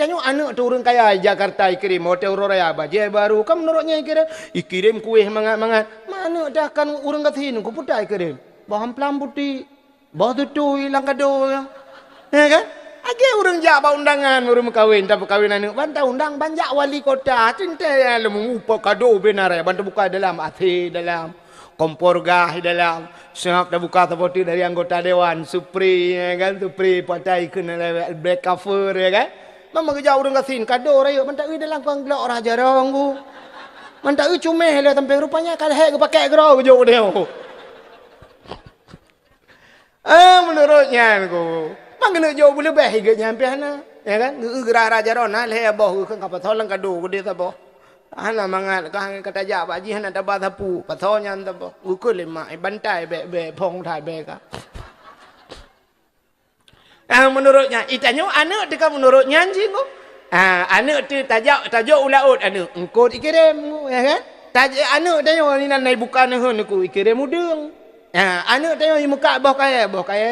Itanya anak tu orang kaya Jakarta ikirim hotel Raya bajai baru. Kan menurutnya ikirim kuih mangat-mangat. Mana dah kan orang katin ku putai ikirim. Bahan pelam putih. Bah tu hilang kado ya. Ya kan? Age orang jawab undangan orang kawin tapi kawin anak bantah undang banyak wali kota cinta ya lemu upa kado benar ya bantah buka dalam hati dalam kompor gas dalam siap dah buka tapoti dari anggota dewan supri ya kan supri patai kena black cover ya kan mama kerja orang kasin kado raya bantah dalam kang gelak raja ronggu bantah cumeh lah sampai rupanya kalau hek pakai gerau jauh dia menurutnya aku Mangkena jauh boleh baik ke nyampe hana, ya kan? Gerah raja rona leh boh kan kapal tholang kado gede tabo. Hana mangat kan kata jawab aji hana dapat tapu, pathonya tabo. Ukul lima bantai be pong thai be ka. Menurutnya itanya anak tu kan menurutnya anjing ko. Anak tu tajak ulaut anak. Engkau ikirim ya kan? Tajak anak tanya ni nanai bukan hen aku ikirim mudeng. Anak tanya muka boh kaya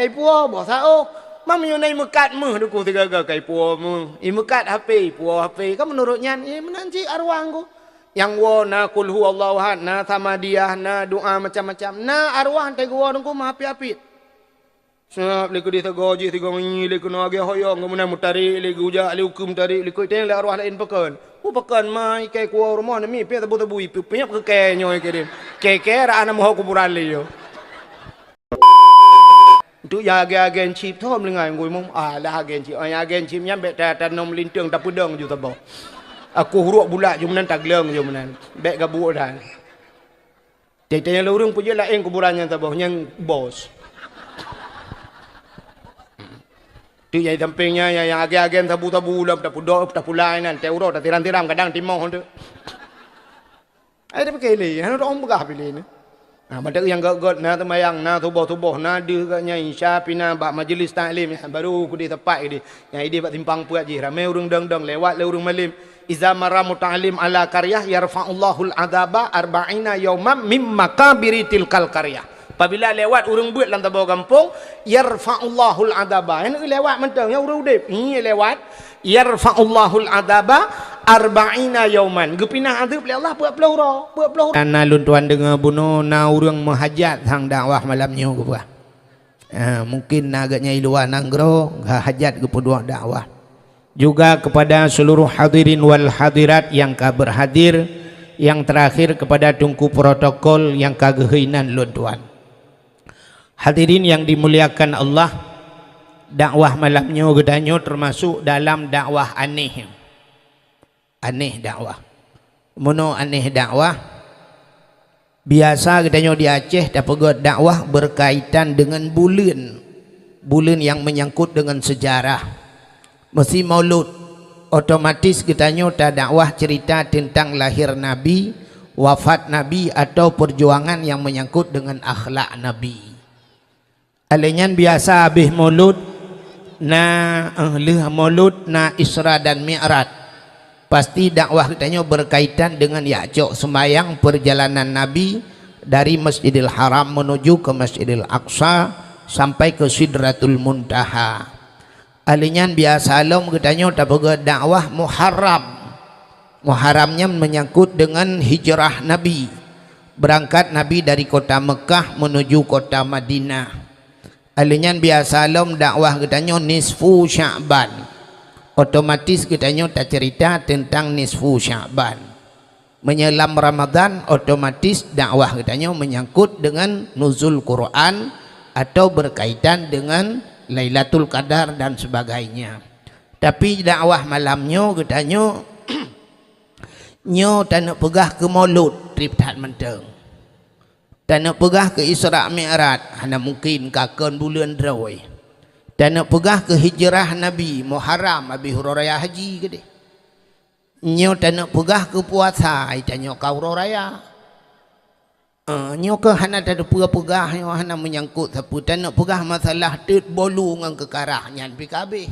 ipu boh sao. Mam yo nai mekat meh duku tiga kai puo meh. Mekat HP puo HP kan menurutnya menanci arwah ku. Yang wo na kul huwallahu ahad na tamadiyah na doa macam-macam. Na arwah te go ku mah api-api. Sap liku di tegoji tiga menyi liku no age hoyong kemudian mutari liku uja liku mutari liku teng le arwah lain pekan. Pekan mai kai ku rumah mi pe tabu-tabu ipu penyap ke ke nyoy ke din. Ke ra ana moh kuburan le yo. Tu ya agen chip thom lengai ngui mong lah agen chip agen chip nyam bet ta nom linteng ta pudeng ju tabo aku huruk bulat ju menan tagleng ju menan bet gabu dah tanya lurung puja lain kuburannya tabo yang bos tu ya sampingnya yang agen tabu-tabu lam ta pudok ta pulai nan teuro ta tiram-tiram kadang timong tu ada pakai le han orang begah pilih ni Madak yang got na temayang na tubuh na dia katnya insya pina bak majlis taklim baru ku di tepat dia yang ide bak timpang puat je ramai urang dang lewat le urang malim iza mara muta'allim ala qaryah yarfa'ullahu al-adaba 40 yawman mim makabiri tilkal qaryah apabila lewat urang buat dalam tabau kampung yarfa'ullahu al-adaba yang lewat mentang yang urang udip ni lewat yarfa'ullahu al-adaba 40 yauman gepinah adab oleh Allah buat pelau ana lun tuan dengar bunuh na urang menghajat hang dakwah malamnya ke apa mungkin agaknya iluan nanggro hajat ke pedua dakwah juga kepada seluruh hadirin wal hadirat yang berhadir yang terakhir kepada tungku protokol yang kagehinan lun tuan hadirin yang dimuliakan Allah dakwah malamnya gedanyo termasuk dalam dakwah aneh dakwah mono aneh dakwah biasa katanya di Aceh dapat dakwah berkaitan dengan bulan yang menyangkut dengan sejarah mesti maulud otomatis katanya tak dakwah cerita tentang lahir Nabi wafat Nabi atau perjuangan yang menyangkut dengan akhlak Nabi alenyan biasa habis maulud maulud na Isra dan Mi'raj pasti dakwah katanya berkaitan dengan cok sembahyang perjalanan Nabi dari Masjidil Haram menuju ke Masjidil Aqsa sampai ke Sidratul Muntaha. Alinyan biasa alam katanya dapat dakwah Muharramnya menyangkut dengan hijrah Nabi. Berangkat Nabi dari kota Mekah menuju kota Madinah. Alinyan biasa alam dakwah katanya nisfu Sya'ban. Otomatis katanya tak cerita tentang nisfu Sya'ban menyelam Ramadan otomatis dakwah katanya menyangkut dengan nuzul Quran atau berkaitan dengan Lailatul Qadar dan sebagainya tapi dakwah malamnya katanya nyo tak nak pegah ke maulud trip tak menteng tak nak pegah ke Isra Mi'raj hanya mungkin kakon bulan Rawi dan nak pegah ke hijrah Nabi Muharram Abi Hurairah haji ke dia nyo tak nak pegah ke puasa itanya kau raya nyo ke hana tak ada pegah nyo hana menyangkut sapu tak nak pegah masalah tet bolu ngan kekarah nyan PKB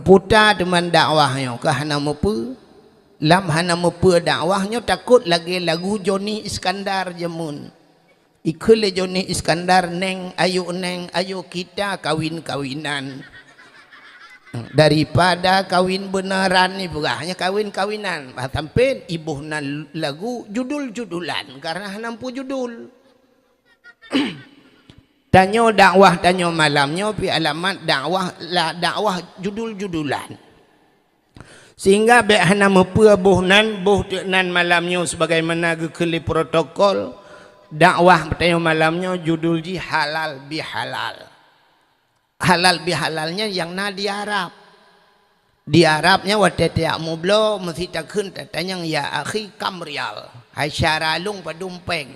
puta teman dakwah nyo ke hana mepe lam hana mepe dakwah nyo takut lagi lagu Joni Iskandar jemun ikule Joni Iskandar neng ayo kita kawin-kawinan Daripada kawin beneran ni pula hanya kawin-kawinan sampai ibuhna lagu judul-judulan karena nampu judul. Tanyo dakwah tanyo malamnya pi alamat dakwah judul-judulan. Sehingga be hana mepua buhnan malamnya sebagaimana gekeli protokol dakwah tanyo malamnya judul ji halal bihalal. Halal bihalalnya yang na di Arab. Di Arabnya watetea mublo mesti takun tatanya ya akhi kam rial. Hai syaralung padumpeng.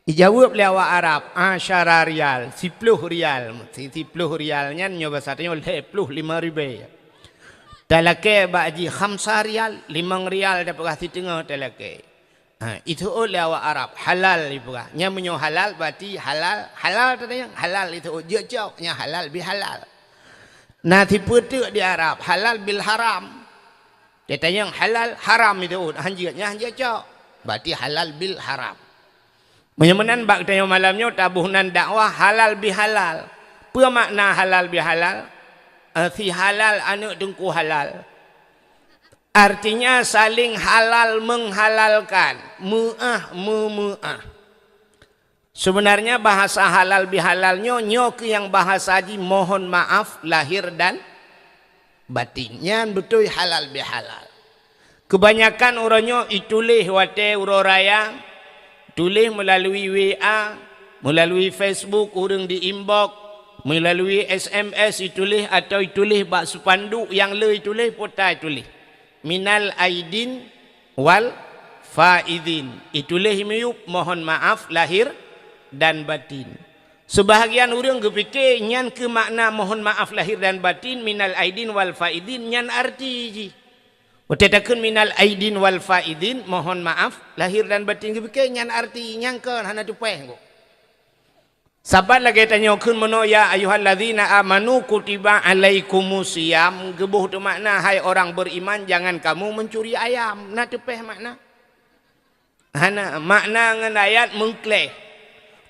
Dijawab lewa Arab, syara rial, 10 rial. 10 rialnya nyoba satanya 25,000. Talake baji 5 rial, 5 rial dapat kasih tengah talake. Itu lewa Arab halal ibuka. Nya menyo halal berarti halal tadi yang halal itu jauh nya halal bihalal. Nah tipe tu di Arab halal bil haram. Dia tanya halal haram itu hanjanya jauh berarti halal bil haram. Menyemenan bak tanya malamnya tabuhnan dakwah halal bihalal. Apa makna halal bihalal? Si halal anu dengku halal. Artinya saling halal menghalalkan. Mu'ah. Sebenarnya bahasa halal bihalalnya nyok yang bahasa haji mohon maaf lahir dan batinnya betul halal bihalal. Kebanyakan orangnya itulis wate uroraya, tulis melalui WA, melalui Facebook, orang di inbox, melalui SMS itulis atau itulis bak sepanduk yang le itulis potai tulis. Minal aidin wal faidin. Itulah himuyup mohon maaf lahir dan batin. Sebahagian orang berfikir nyan ke makna mohon maaf lahir dan batin minal aidin wal faidin nyan arti ji. Watatakun minal aidin wal faidin mohon maaf lahir dan batin berfikir nyan arti nyangka hana tupeh kok. Sahabat lagi tanya kun meno ya ayyuhallazina amanu kutiba alaikumusiyam gebuh tu makna hai orang beriman jangan kamu mencuri ayam. Nah tepeh makna. Hana makna ngan ayat mengkleh.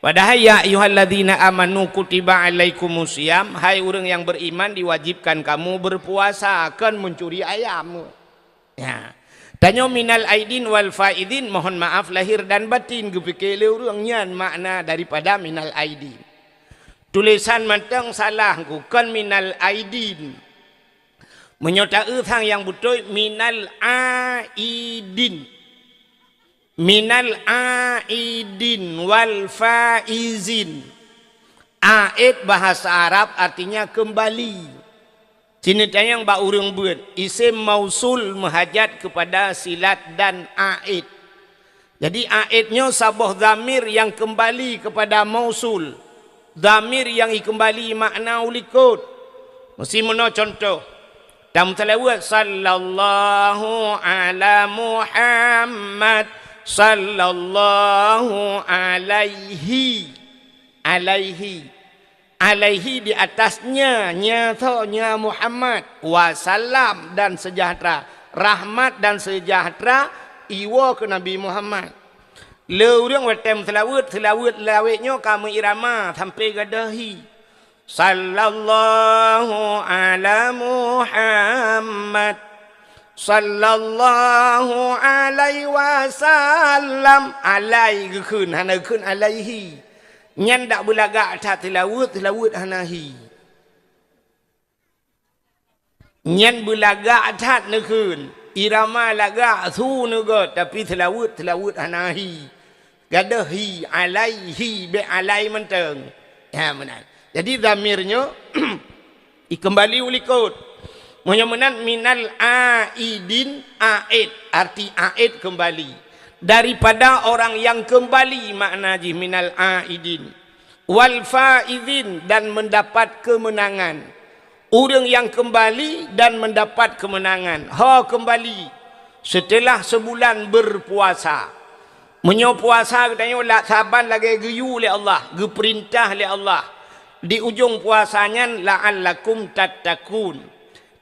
Padahal ya ayyuhallazina amanu kutiba alaikumusiyam hai orang yang beriman diwajibkan kamu berpuasa kan mencuri ayam. Ya. Tanya minal aidin wal faidin mohon maaf lahir dan batin gepikir orangnya makna daripada minal aidin. Tulisan matang salah bukan minal aidin. Menyota sang yang betul minal aidin. Minal aidin wal faizin. Aid bahasa Arab artinya kembali. Sini tayang bak urang buat isim mausul menghajat kepada silat dan aid. Jadi aidnya sabah zamir yang kembali kepada mausul. Zamir yang kembali makna ulikut. Mesti mana contoh. Dalam selawat sallallahu ala Muhammad sallallahu alaihi di atasnya nyatanya Muhammad wasallam dan sejahtera rahmat dan sejahtera iwa ke Nabi Muhammad le urang watem selawat lawetnya kamu irama sampai gadahi sallallahu ala Muhammad sallallahu alaihi wasallam alaihi kun hana kun alaihi nyan dak belaga atas tilawut hanahi nyan belaga atas nekun irama laga su nugo tapi tilawut hanahi gadahi alaihi be alai menteng ya benar jadi zamirnya kembali ulikut menyemenan minal aidin aid arti aid kembali daripada orang yang kembali makna ji minal aidin wal faizin dan mendapat kemenangan orang yang kembali dan mendapat kemenangan kembali setelah sebulan berpuasa menyo puasa katanya la saban lagi geyu oleh Allah geperintah oleh Allah di ujung puasanya la'allakum tattaqun.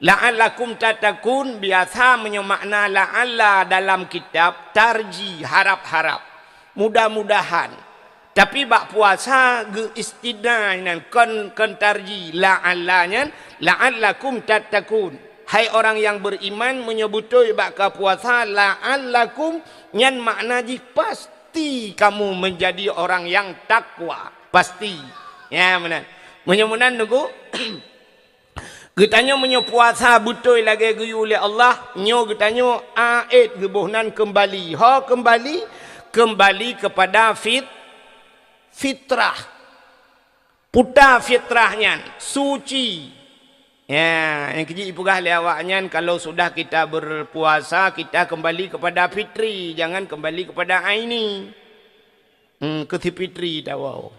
La'allakum tatakun biasa menyemakna la'alla dalam kitab tarji harap-harap mudah-mudahan Tapi bak puasa ge istidainan kon tarji la'allakum tattaqun. Hai orang yang beriman menyebutui bak ka puasa la'allakum nyan makna ji pasti kamu menjadi orang yang takwa. Pasti. Ya benar. Menyemunan nunggu Getanya menyo puasa betul lagi geyu oleh Allah. Nyo getanya aid gebuhnan kembali. Kembali kepada fitrah. Putar fitrahnya. Suci. Ya, yang kecil ipugah lewaknya kalau sudah kita berpuasa kita kembali kepada fitri. Jangan kembali kepada aini. Keti fitri tahu.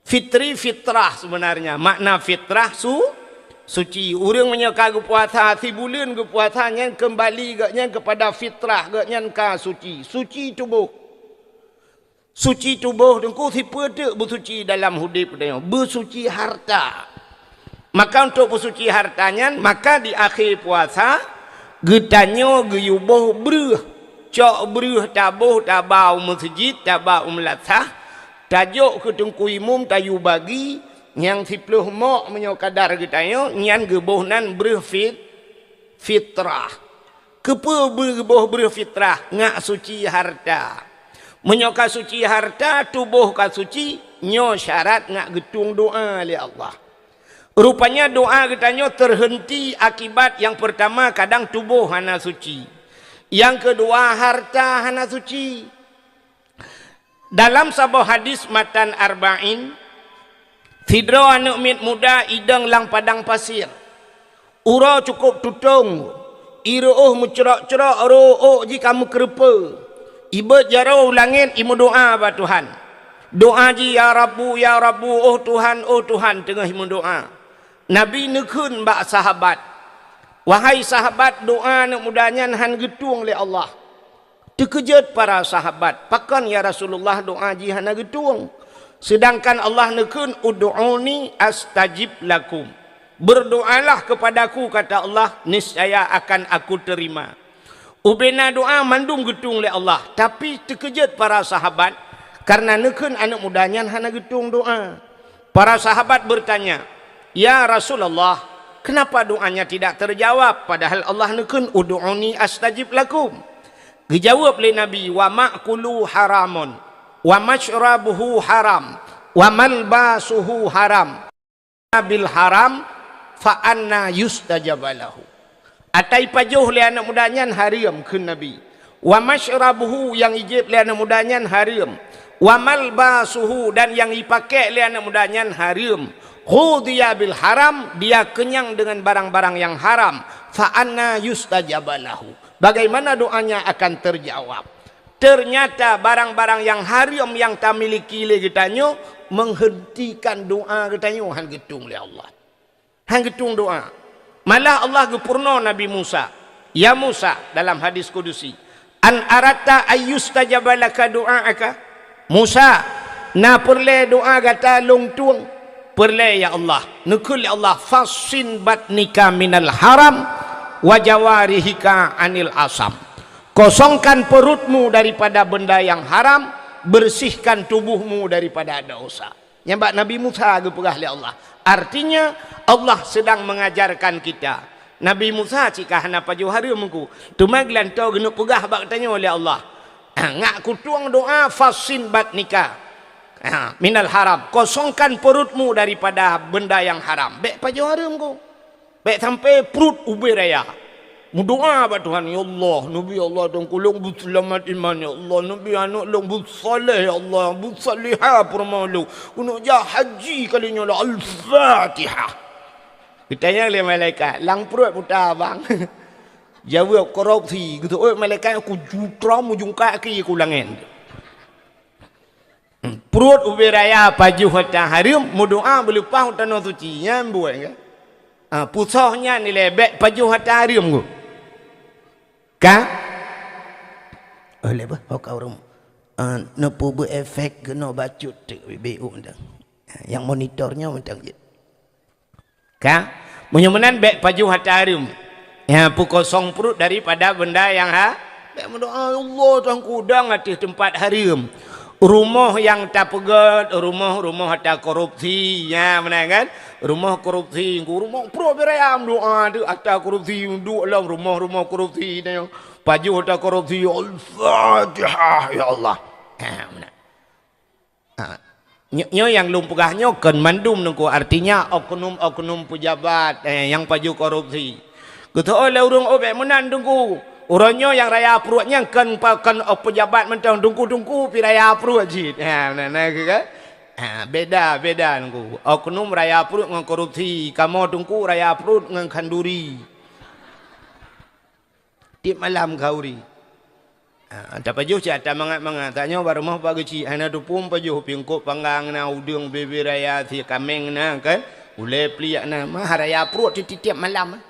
Fitri fitrah sebenarnya. Makna fitrah suci. Orang menyeka ke puasa si bulan ke puasanya kembali gaknya kepada fitrah gaknya ka suci. Suci tubuh. Suci tubuh dengku si pedek bersuci dalam hidup dia. Bersuci harta. Maka untuk bersuci hartanya maka di akhir puasa getanya geyubuh beruh. Cok beruh tabuh tabau masjid tabau melatah. Tajuk ke tengku imum tayu bagi yang 10 mok menyo kadar getanya nyan gebuhnan fitrah. Kepa gebuh fitrah ngak suci harta. Menyo ka suci harta tubuh ka suci nyo syarat ngak getung doa oleh Allah. Rupanya doa getanya terhenti akibat yang pertama kadang tubuh hana suci. Yang kedua harta hana suci. Dalam sebuah hadis matan arba'in, Fidro anak mit muda idang lang padang pasir. Ura cukup tutung. Iruh mencerak-cerak ro'ok jika kamu kerupa. Iba jarau langit imu doa ba Tuhan. Doa ji ya Rabbu oh Tuhan tengah imu doa. Nabi nekun ba sahabat. Wahai sahabat doa anak mudanya han getung oleh Allah. Terkejut para sahabat. Pakan ya Rasulullah doa jihana getuang. Sedangkan Allah nekun ud'uni astajib lakum. Berdoalah kepadaku kata Allah. Niscaya akan aku terima. Ubena doa mandum getung oleh Allah. Tapi terkejut para sahabat. Karena nekun anak mudanya hana getung doa. Para sahabat bertanya. Ya Rasulullah. Kenapa doanya tidak terjawab? Padahal Allah nekun ud'uni astajib lakum. Dijawab oleh Nabi, wa ma'kulu haramun, wa mashrabuhu haram, wa malbasuhu haram. Bil haram fa anna yustajabalahu. Atai pajuh le anak mudanya haram ke Nabi. Wa mashrabuhu yang ijib le anak mudanya haram. Wa malbasuhu dan yang dipakai le anak mudanya haram. Khudiya bil haram, dia kenyang dengan barang-barang yang haram. Fa anna yustajabalahu. Bagaimana doanya akan terjawab? Ternyata barang-barang yang haram yang tak miliki le getanya menghentikan doa getanya han getung oleh Allah. Han getung doa. Malah Allah gepurno Nabi Musa. Ya Musa dalam hadis kudusi. An arata ayyustajabalaka doa'aka. Musa, na perle doa gata long tuang. Perle ya Allah. Nekul ya Allah fasin batnika minal haram. Wajawarihika anil asam. Kosongkan perutmu daripada benda yang haram, bersihkan tubuhmu daripada dosa. Nyambak Nabi Musa gepegah oleh Allah. Artinya Allah sedang mengajarkan kita. Nabi Musa jika hana paju haramku, tumaglan tau genuk pegah bak tanya oleh Allah. Ngak kutuang doa fasin batnika minal haram. Kosongkan perutmu daripada benda yang haram. Bek paju haramku. Baik sampai perut ubi raya. Berdoa pada Tuhan. Ya Allah. Nabi Allah. Dan kulung berselamat iman. Ya Allah. Nabi anak long bersalih. Ya Allah. Bersalihah permalu. Kena jah haji kalinya lah. Al-Fatihah. Kita yang oleh malaikat. Lang perut putar abang. Jawab korupsi. Gitu. Oh malaikat aku jutra mujung kaki aku langin. Perut ubi raya. Paju hata harim. Berdoa berlupa hutan suci. Yang buat kan. Pusahnya nilai beg paju hata harim ku. Ka? Oleh apa? Hok orang. Nepu berefek kena bacut tu BU undang. Yang monitornya undang je. Ka? Menyemenan beg paju hata harim. Ya kosong perut daripada benda yang beg mendoa Allah tuan kudang atas tempat harim. Rumah yang tak pegat, rumah tak korupsi, ya mana kan? Rumah korupsi, rumah pro berayam doa tu ada korupsi, duk dalam rumah korupsi ni. Paju tak korupsi, Al-Fatihah ya Allah. Mana? Nyo yang lumpugahnya kan mandum nunggu artinya oknum pejabat yang paju korupsi. Kata oleh urang obek menan tunggu. Orangnya yang raya perutnya kan pejabat mentang tunggu pi raya perut jid. Beda nunggu. Oknum raya perut dengan korupsi, kamu tunggu raya perut dengan kanduri. Tiap malam kauri. Tak pajuh cak tak mangat tanya baru mah bagi ci ana tu pun pajuh pingkuk panggang na udang bebe raya si kameng na kan. Ule pliak na mah raya perut tiap malam.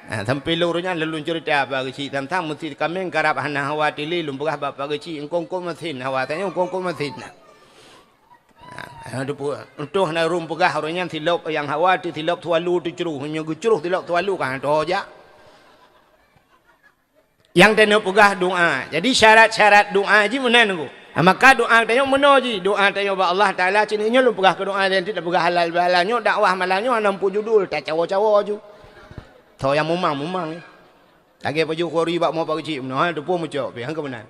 Sampai lurunya lalu cerita bagi cik tentang mesti kami garap hana hawa tili lumpugah bapa bagi cik engkau mesin hawa tanya engkau mesin nah ada pun untuk na lumpugah orangnya tilap yang hawa tilap tualu tu ceruh hanya ceruh tilap tualu kan tu aja yang tanya pugah doa jadi syarat doa je mana nunggu maka doa tanya mana je doa tanya ba Allah Taala cininya lumpugah ke doa dan tidak pugah halal halalnya dakwah malamnya 60 judul tak cawa-cawa je Thau yang mumang ni. Lagi baju kori bak mau bagi cik mana tu pun macam biang ke mana.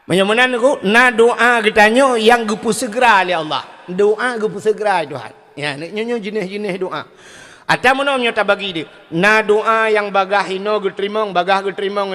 Macam mana aku na doa kitanya yang gepu segera oleh Allah. Doa gepu segera Tuhan. Ya, nyo jenis-jenis doa. Ada mana nyo tak bagi dia. Na doa yang bagah hino getrimong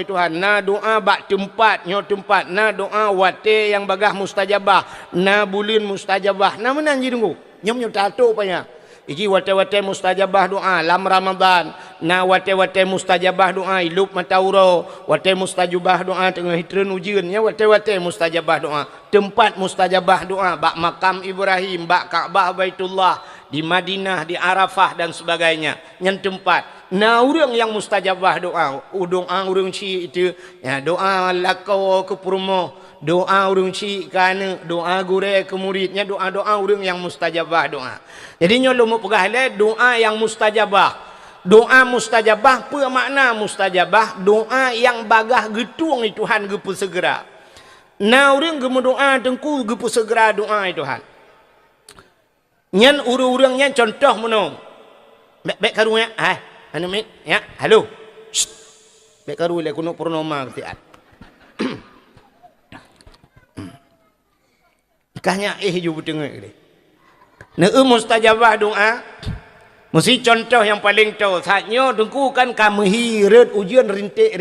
Tuhan. Na doa bak tempat nyo tempat. Na doa wate yang bagah mustajabah. Na bulin mustajabah. Na mana je tunggu. Nyo tato panya. Iki wate-wate mustajabah doa lam Ramadan. Na wate-wate mustajabah doa ilup matauro. Wate mustajabah doa tengah hitren ujian ya wate-wate mustajabah doa. Tempat mustajabah doa bak makam Ibrahim, bak Kaabah Baitullah, di Madinah, di Arafah dan sebagainya. Yang tempat. Na urang yang mustajabah doa, urang ci itu ya doa lakau ke purmo, doa urang ci kana, doa gure ke muridnya, doa-doa urang yang mustajabah doa. Jadi nyo lu pegah le doa yang mustajabah. Doa mustajabah apa makna mustajabah? Doa yang bagah getung Tuhan gepu segera. Na urang gemu doa tengku gepu segera doa Tuhan. Nyan urang nyan contoh menong. Baik karunya anu mit ya halo baik karu le kuno purnama ketian ikahnya ju betengah ni mustajabah doa mesti contoh yang paling tahu saatnya tunggu kan kami hirat ujian rintik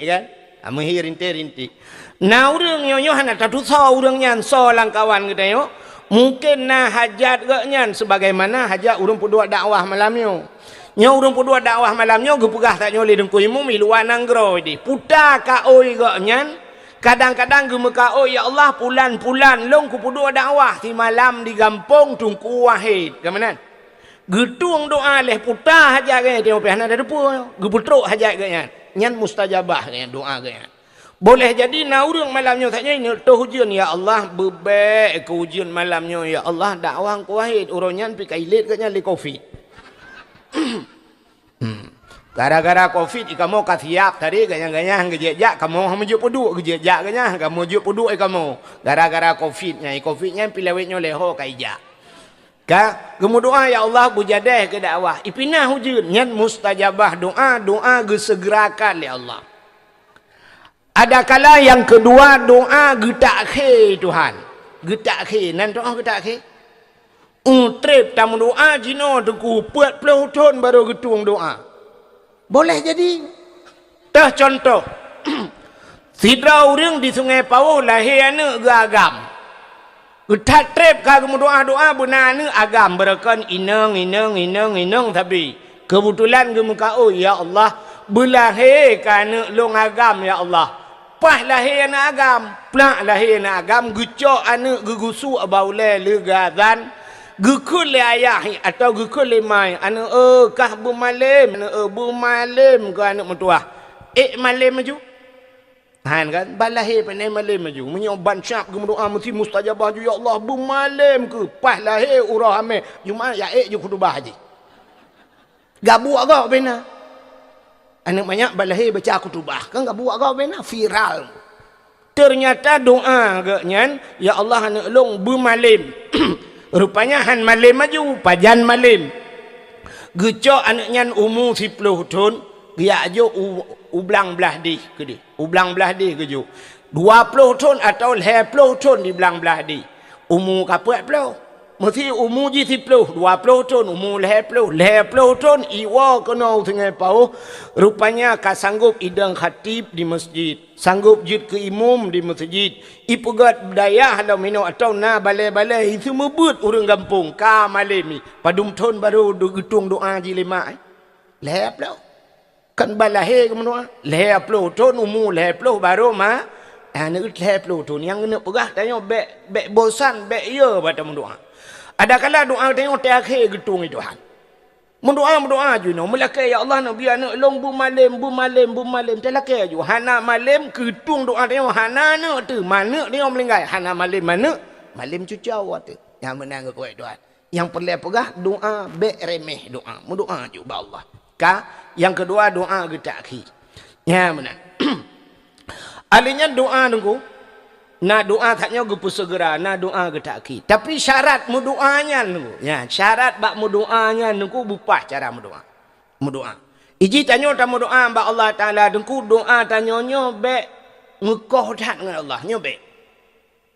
kan kami rintik nah urang nyo hana tatu so urang nyan so langkawan kita yo mungkin nah hajat gak nyan sebagaimana hajat urang pudua dakwah malam yo nyo urang pudua dakwah malamnya gepegah tak nyoli dengku imu miluan nanggro di puta ka oi gak nyan kadang-kadang gemeka oi ya Allah pulan long ku pudua dakwah di malam di gampong tungku wahid kamanan getung doa leh puta haja ge tengok pehana ada depu geputruk haja ge nyan mustajabah ge doa ge boleh jadi na urang malamnya tak nyai to hujian ya Allah bebek ke ujian malamnya ya Allah dakwah ku wahid urang nyan pi kailit ge nyan li covid gara-gara covid kamu kasiap tadi ganyang-ganyang gejek kamu menuju peduk gejek ganyang kamu menuju peduk kamu gara-gara covidnya pilawetnya leho kaija ka gemu doa ya Allah bujadeh ke dakwah ipinah hujud nyan mustajabah doa gesegerakan ya Allah ada kala yang kedua doa getak khe Tuhan getak khe nan doa getak khe trip tamu doa jino tengku puat pelauton baru getung doa boleh jadi tah contoh sidra urang di sungai Pau lahir anak agam getak trip kagum doa benana agam berakan inang tapi kebetulan gemuka oh ya Allah belahir kana long agam ya Allah pah lahir anak agam plak lahir anak agam gecok anak gegusu abaule legazan gukul le ayah atau gukul le mai anu kah bumalim bumalim ke anak mentua malim maju han kan balahi panai malim maju menyoban syap ke doa mesti mustajabah ju ya Allah bumalim ke pas lahir urah ame cuma ya ju khutbah haji gabu agak bena anak banyak balahi baca khutbah kan gabu agak bena viral Ternyata doa agaknya, ya Allah nak long bermalim. Rupanya han malim maju, pajan malim. Gecok anaknya umur 10 tahun, dia aja ublang belah di ke dia. Ublang belah di ke jo. 20 tahun atau 20 tahun di belang belah di. Umur kaput pula. Mesti umur 20, 20 tahun, umur 20 tahun, iwa kena tengah pau. Rupanya ka sanggup idang khatib di masjid. Sanggup jid ke imam di masjid. Ipugat budaya halau mino atau na balai-balai. Itu mebut orang kampung. Ka malimi. Padum tahun baru getung doa jilima. 20. Kan balahe ke menua. 20 tahun, umur 20 baru mah. Nak 20 tahun. Yang kena pegah tanya bek bosan, bek ya pada mendoa. Ada kala doa tengok terakhir getung itu Tuhan. Mendoa je no. Melakai ya Allah nak biar nak long bu malim. Telakai je. Hana malim getung doa tengok hana nak tu. Mana dia melingkai? Hana malim mana? Malim cucau tu. Yang menang kuat Tuhan. Yang perlu pegah doa bek remeh doa. Mendoa je ba Allah. Ka yang kedua doa getak akhir. Ya menang. Alinya doa nunggu. Nak doa taknya gupu segera, nak doa ke tak ki. Tapi syarat mu doanya nunggu. Ya, syarat bak mu doanya nunggu bupah cara mu doa. Mu doa. Iji tanya tak mu doa bak Allah Taala nunggu doa tanyanya bek ngukoh tat dengan Allah nyo bek.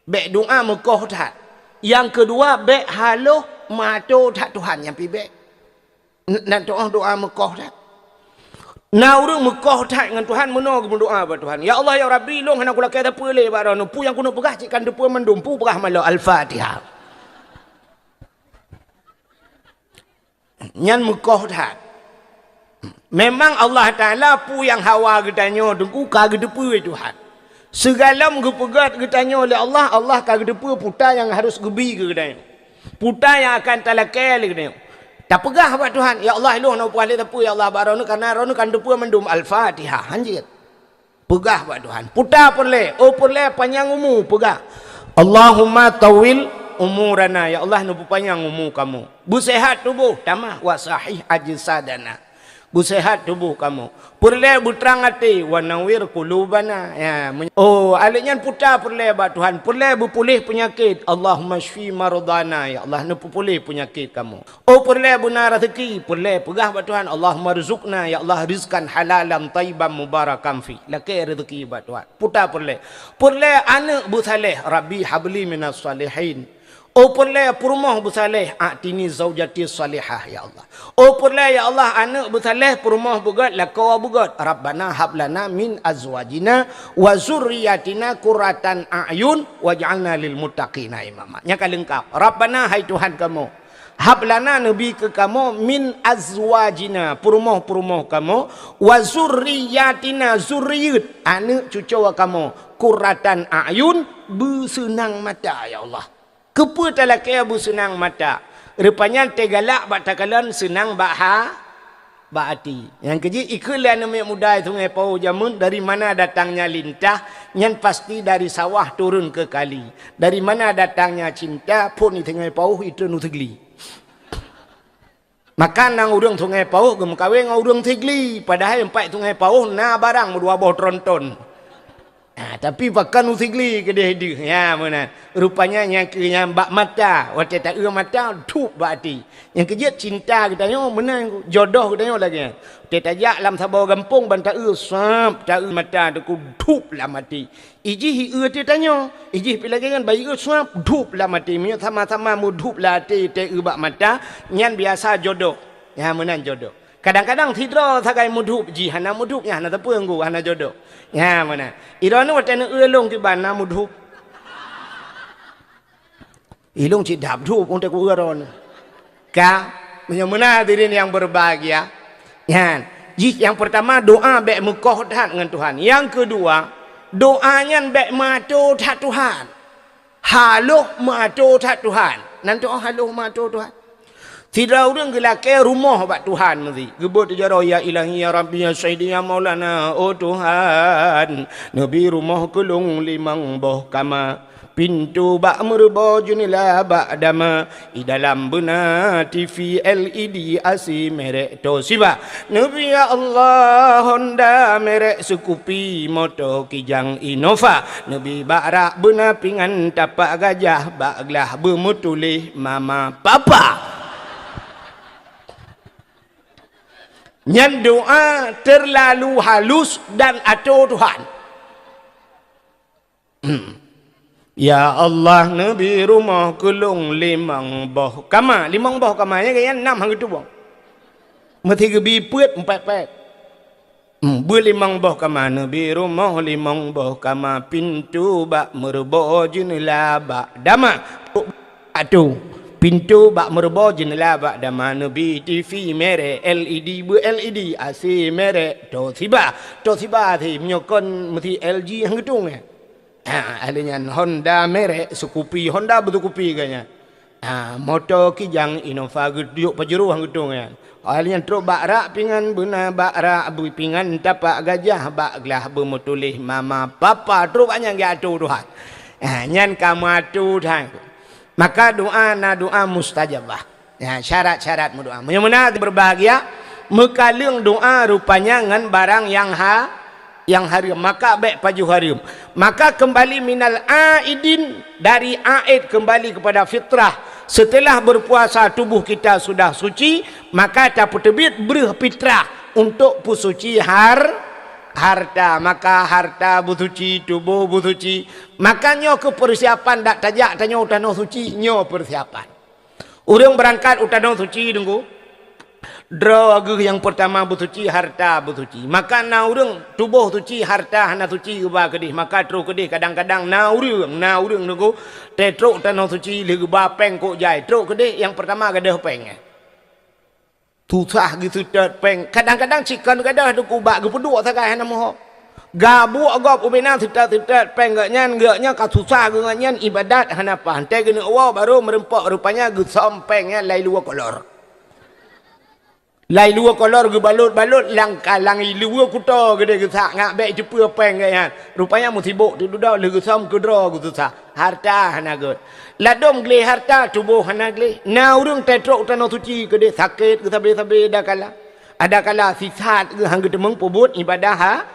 Bek doa ngukoh tat. Yang kedua bek halo mato tat Tuhan yang pi bek. Nak doa ngukoh tat. Nah orang Mekah tak dengan Tuhan menang berdoa pada Tuhan. Ya Allah ya Rabbi long hana kula kata pele bara no pu yang kuno pegah cikan depu mendum pu pegah malo Al-Fatihah. Nyan Mekah tak. Memang Allah Taala pu yang hawa getanyo dengku kage depu Tuhan. Segala menggepegat getanyo oleh Allah, Allah kage depu puta yang harus gebi ke getanyo. Puta yang akan talakai le getanyo. Tak pegah buat Tuhan. Ya Allah lu nak puas tepu ya Allah baronu karena ronu kan depu mendum Al-Fatihah. Anjir. Pegah buat Tuhan. Putar perle. Oh perle panjang umur pegah. Allahumma tawil umurana. Ya Allah nu panjang umur kamu. Busehat tubuh tamah wa sahih ajsadana. Busehat tubuh kamu. Perle butrang hati wa nawir qulubana. Ya. Oh, aliknya putar perle buat Tuhan. Perle berpulih penyakit. Allahumma shfi maradana. Ya Allah nu pulih penyakit kamu. Oh, perle benar rezeki. Perle pegah buat Tuhan. Allahumma rizqna. Ya Allah rizkan halalan tayyiban mubarakan fi. Laki rezeki buat Tuhan. Putar perle. Perle anak bu saleh. Rabbi habli minas salihin. Oh perle perumah bersaleh atini zaujati salihah ya Allah. Oh perle ya Allah anak bersaleh perumah bugat lakawa bugat. Rabbana hablana min azwajina wa zurriyatina qurratan a'yun waj'alna lil muttaqina imama. Nya kalengkap. Rabbana hai Tuhan kamu. Hablana nabi ke kamu min azwajina perumah-perumah kamu wa zurriyatina zurriyat anak cucu kamu qurratan a'yun bersenang mata ya Allah. Kepa talakai abu senang mata. Rupanya tegalak bak takalan senang bak hati. Yang keji ikulah nama muda itu ngai pau jamun. Dari mana datangnya lintah. Yang pasti dari sawah turun ke kali. Dari mana datangnya cinta pun itu ngai pau itu nutigli. Makan nang urang tu ngai pau gem kawin nang urang tigli. Padahal empat tu ngai pau na barang dua boh tronton. Tapi pakan usigli ke dia hidup. Ya mana. Rupanya yang bak mata. Waktu tak mata, tup bak hati. Yang kejap cinta kita tanya, mana jodoh kita tanya lagi. Waktu tak jak dalam sabau gampung, bantak sap, tak mata, tu tup lah mati. Iji dia tanya. Iji pilih kan, bayi sap, tup lah mati. Minyak sama-sama mu tup lah hati, tak bak mata. Yang biasa jodoh. Ya mana jodoh. Kadang-kadang tidra sakai mudhup ji hana mudhupnya hana tepu enggu hana jodoh. Ya mana? Irana watana ulung ki bana mudhup. Ilung ci dap dhup untuk ku uron. Ka menyamuna hadirin yang berbahagia. Ya. Yang pertama doa bek mukoh tat dengan Tuhan. Yang kedua doanya bek mato tat Tuhan. Haluh mato tat Tuhan. Nanti haluh mato Tuhan. Tidak orang gelak rumah bak Tuhan mesti. Gebut jaro ya ilahi ya rabbi ya sayyidi ya maulana. Oh Tuhan, nabi rumah kelung limang boh kama. pintu bak merba junila bak dama i dalam bena TV LED asi merek Toshiba Nabi ya Allah Honda merek Scoopy motor kijang Innova Nabi bakrak bena pingan tapak gajah baklah bermutulih mama papa nyan doa terlalu halus dan atur Tuhan. Ya Allah Nabi rumah kelung limang boh kamar ya kaya 6 hari tu bang. Mesti gebi puet 4 pek. Berlimang boh kamar Nabi rumah limang boh kamar pintu bak merbo jenela bak dama. Atu pintu bak merba jendela bak dama Nabi TV merek LED LED AC merek Toshiba thì menyokon mesti LG hang gedung adanya Honda merek Scoopy Honda betul Scoopy kayaknya motor kijang Innova geduk pajero hang gedung adanya truk bakrak pingan bena bakrak pingan tapak gajah baklah bermutulih mama papa truk banyak ga atu Tuhan nyan kamu atu Tuhan. Maka doa na doa mustajabah. Ya, syarat-syarat doa. Menyemena berbahagia, mekaling doa rupanya ngan barang yang haram. Maka baik paju haram. Maka kembali minal aidin dari aid kembali kepada fitrah. Setelah berpuasa tubuh kita sudah suci, maka tak terbit berfitrah untuk pusuci harta, maka harta butuci, tubuh butuci, makanya ke persiapan dak tajak tanya utano suci nyo persiapan. Orang berangkat utano suci tunggu. Draw yang pertama butuci harta butuci. Maka na orang tubuh suci harta hana suci ba kedih, maka tro kedih kadang-kadang na orang tunggu. Tetro utano suci legu ba peng kok jai. Tro kedih yang pertama gadah peng. Susah gitu peng kadang-kadang cikan gadah tu kubak gepeduk sakai hana moh gabu agop ubena tidak peng gaknya ka susah gaknya ibadat hana pantai gini awal baru merempak rupanya gesom pengnya lai luar kolor ge balut lang luar kuta gede gesak ngak baik cepu peng gaknya rupanya musibuk tu dah le gesom kedra gu susah harta hana gut ladom gele harta tubuh hana gele na urang tetrok tanah suci gede sakit ke sabe dah ada kala sisat ke hang demeng pobut ibadah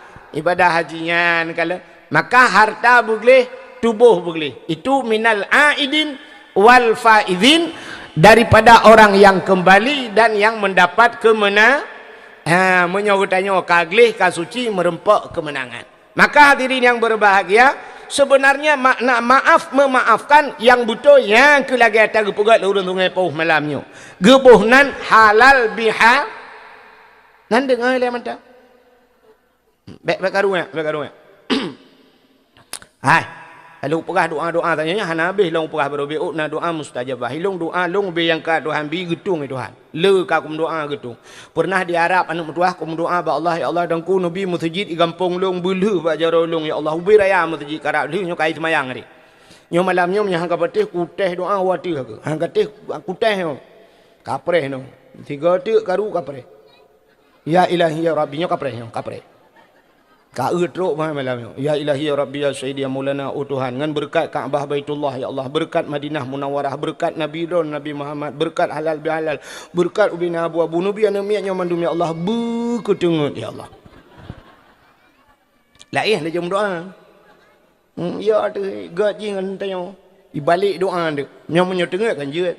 hajian kala maka harta boleh tubuh boleh itu minal aidin wal faizin daripada orang yang kembali dan yang mendapat kemenangan menyogotannya kaglih kasuci merempak kemenangan. Maka hadirin yang berbahagia, sebenarnya makna maaf memaafkan yang butuh yang ke lagi atas gepugat urun sungai pauh malamnya. Gebuhnan halal biha. Nan dengar le mantap. Baik karunya. Hai. Lalu pegah doa tanya hana habis long pegah berobiut na doa mustajabah. Hilung doa long be yang ka Tuhan bi getung Tuhan. Le ka kum doa getung. Pernah di Arab anu metuah kum doa ba Allah ya Allah dangku nabi masjid i gampung long belu ba jaro long ya Allah ubi raya masjid karab li nyo kai semayang ri. Nyo malam nyo nya hang ka patih kuteh doa wati ka. Hang katih kuteh no. Kapreh no. Tiga tik karu kapreh. Ya ilahi ya rabbi nyo kapreh. Ka utruk malam ya ilahi ya rabbi ya sayyidi ya maulana Tuhan ngan berkat Kaabah Baitullah ya Allah berkat Madinah Munawwarah berkat Nabi Muhammad berkat halal bihalal berkat ubina abu nabi anamianya mandum ya Allah berketengut ya Allah laih dia jom doa ya tu gaji ngan tanya ibalik doa dia nyamunyo tengut kan je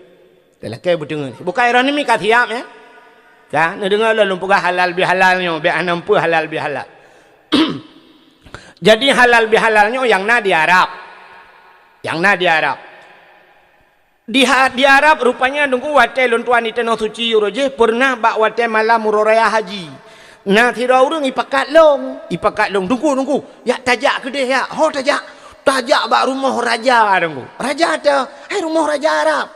dalam kai bertengut bukan era ni ka tiap ya kan dengar lalu pegah halal bihalalnya be anampu halal bihalal. Jadi halal bihalalnya yang na di Arab. Di Arab rupanya nunggu wate lontuan itu no suci roje pernah bak wate malam muroraya haji. Nah tira urang ipakat long nunggu. Ya tajak kedeh ya. Ho tajak bak rumah raja nunggu. Raja ada. Rumah raja Arab.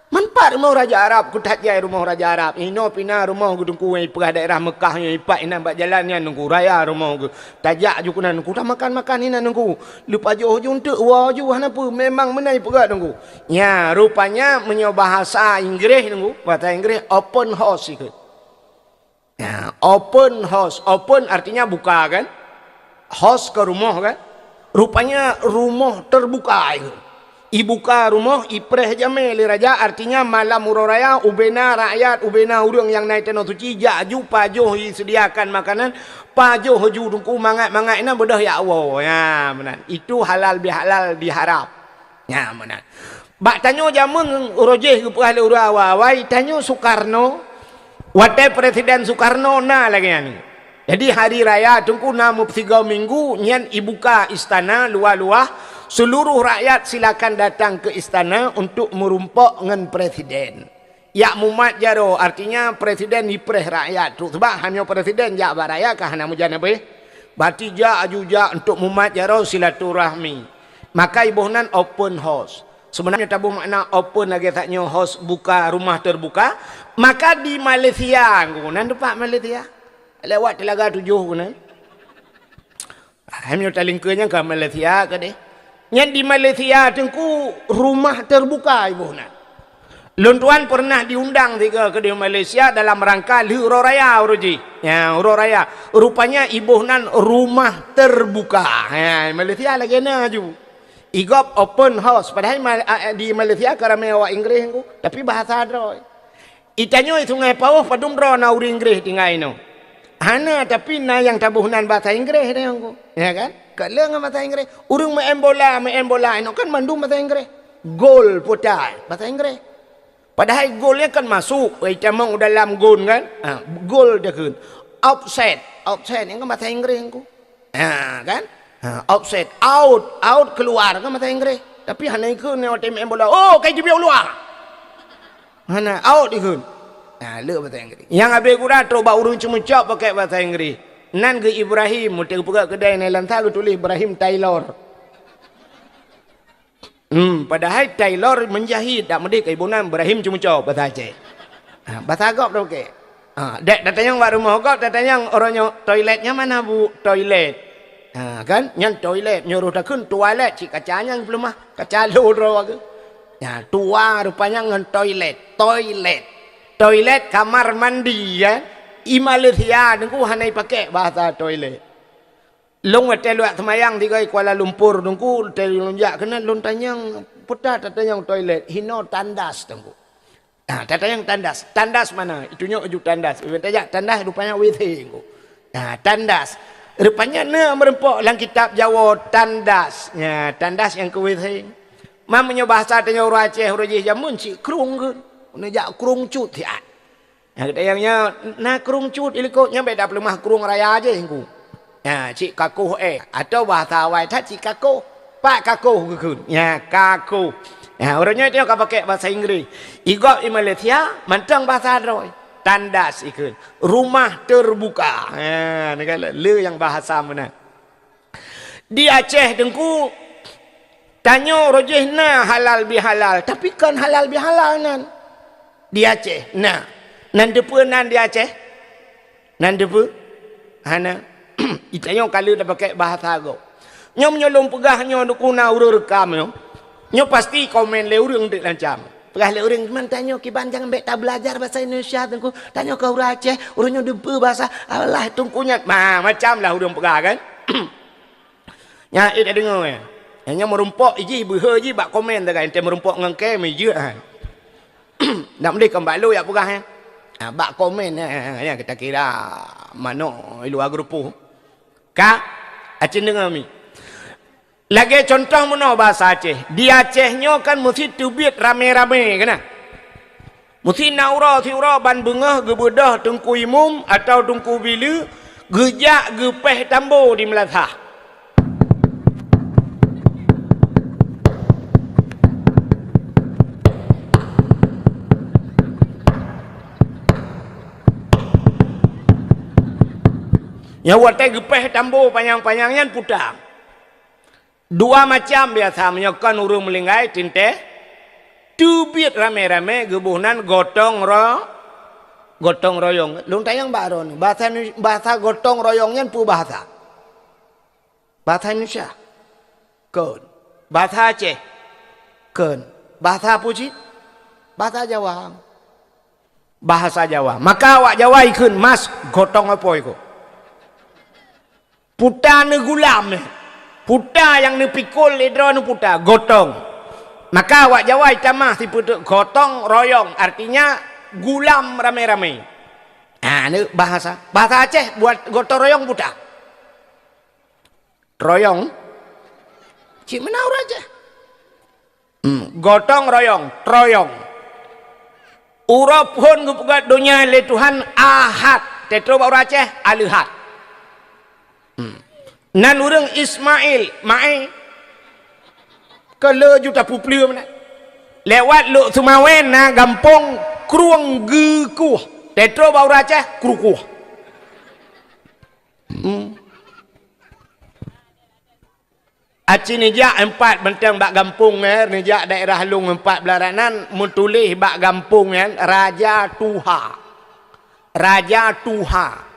Manfaat rumah Raja Arab, kutat jai rumah Raja Arab. Ino pina rumah gudungku yang perah daerah Mekah yang ipak ina bak jalannya nunggu raya rumah ku. Tajak juga nunggu tak makan ina nunggu. Lupa jauh juntuk waju apa memang menai pegat nunggu. Ya, rupanya menyoba bahasa Inggris nunggu, bahasa Inggris open house ikut. Ya, open house. Open artinya buka kan? House ke rumah kan? Rupanya rumah terbuka itu. Ibuka rumah ipreh jame li raja, artinya malam uroraya ubena rakyat ubena urang yang naik tanah suci jaju pajoh sediakan makanan pajoh ju dungku mangat ina bedah ya Allah ya benar itu halal bihalal diharap ya benar bak tanyo jamun urojeh ke ahli urawai tanyo Soekarno watai Presiden Soekarno na lagi ni. Jadi hari raya tunggu namu 3 minggu nyan ibuka istana luar-luar seluruh rakyat silakan datang ke istana untuk merumpok dengan presiden. Ya mumat jaro artinya presiden ipreh rakyat tu sebab hanya presiden jak baraya kah namu janabe. Berarti jak ajuja untuk mumat jaro silaturahmi. Maka ibuhnan open house. Sebenarnya tabuh makna open lagi taknya house buka rumah terbuka. Maka di Malaysia ngunan depak Malaysia. Lewat Telaga 7 kuna. Hamil talingkanya ke Malaysia ke deh. Yang di Malaysia tengku rumah terbuka ibu nak. Luntuan pernah diundang tiga ke di Malaysia dalam rangka Huro Raya uruji. Ya, Huro Raya. Rupanya ibu nan rumah terbuka. Ya, Malaysia lagi na ju. Igop open house. Padahal di Malaysia kerana awak Inggeris ku, tapi bahasa droy. Itanyo sungai Pauh padum dro na uri Inggeris tinggal ino. Hana tapi na yang tabuhnan bahasa Inggeris dia aku. Ya kan? Kalau dengan bahasa Inggeris, urang main bola ino kan mandum bahasa Inggeris. Gol putar bahasa Inggeris. Padahal golnya kan masuk, itamang dalam gol kan? Gol dia kan. Offset yang kan bahasa Inggeris aku. Kan? Offset, out keluar kan bahasa Inggeris. Tapi hana ikut ni orang main bola. Oh, kayak dia keluar. Hana out ikut. Le bahasa Inggeris. Yang habis kurang coba urung cuma cop pakai bahasa Inggeris. Nan ke Ibrahim, mutik buka kedai ni lantar tulis Ibrahim Taylor. Padahal Taylor menjahit tak mesti ke ibu nan Ibrahim cuma cop bahasa Aceh. Bahasa Agop tu okey. Dek datanya buat rumah Agop, datanya orangnya toiletnya mana bu? Toilet. Kan? Yang toilet nyuruh takun toilet cik kacanya belum mah. Kaca loro ke. Ya, tua rupanya dengan toilet kamar mandi ya. I Malaysia nunggu hanai pakai bahasa toilet. Long hotel luat semayang tiga Kuala Lumpur nunggu hotel lonjak kena lon tanyang putar tatanyang toilet hino tandas nunggu. Tatanyang tandas. Tandas mana? Itunya uju tandas. Tajak tandas rupanya WC nunggu. Tandas. Rupanya na merempok dalam kitab Jawa tandas. Ya, tandas yang ke WC. Mamanya bahasa tanya orang Aceh orang jamun si krung ke. Nejak krung cut ya. Yang na krung cut ilikotnya beda pelemah krung raya aja hinggu. Ya, cik kakuh atau bahasa awal tak cik kakuh. Pak kakuh ke. Ya, kakuh. Ya, orangnya dia akan pakai bahasa Inggeris. Igop di Malaysia mantang bahasa Android. Tandas ikut. Rumah terbuka. Ya, negara le yang bahasa mana. Di Aceh dengku tanya rojih na halal bihalal. Tapi kan halal bihalal nan. Di Aceh. Nan depa nan di Aceh. Nan depa. Hana. Itanya kalau dah pakai bahasa go. Nyo menyolong pegahnya dukuna urang rekam nyo. Nyo pasti komen le urang dik lancam. Pegah le urang man tanya ki banjang ambek tak belajar bahasa Indonesia tengku. Tanya ke urang Aceh, urangnya depa bahasa Allah tungkunya. Macam lah urang pegah kan. Nya ida dengar ya. Hanya merumpok iji beha ji bak komen tak ente merumpok ngengke meje kan. Nak mesti kembali ya pegah ya. Bak komen ya kita kira mano ilu agrupu. Ka Aceh dengar mi. Lagi contoh mana bahasa Aceh. Di Acehnya kan mesti tubit rame-rame kena. Mesti naura siura ban bengah gebedah tengku imum atau tengku bila gejak gepeh tambo di Melantah. Yang watai gepeh tambo panjang-panjangnya putang. Dua macam biasa menyokan urung melinggai tinte. Tubit rame-rame gebuhnan gotong royong. Lung tayang baron. Bahasa gotong royongnya pu bahasa. Bahasa Indonesia. Kun. Bahasa Aceh. Kun. Bahasa Puji. Bahasa Jawa. Bahasa Jawa. Maka awak Jawa ikut mas gotong apa itu? Putar gulam Puta yang ni pikul idra nu puta, gotong. Maka awak Jawa itamah si putu gotong royong, artinya gulam rame-rame. Nah, ini bahasa Aceh buat gotong royong puta. Royong. Cik menaur aja. Gotong royong, troyong. Urap pun gugat dunia le Tuhan ahad. Tetro baur Aceh alihat. Nan urang Ismail mai kele juta puplia mana lewat lu Sumawen na gampong kruang gekuh tetro bau Aceh krukuh aci nijak 4 bentang bak gampung nijak daerah Lung 4 belaranan mutulih bak gampung Raja Tuha.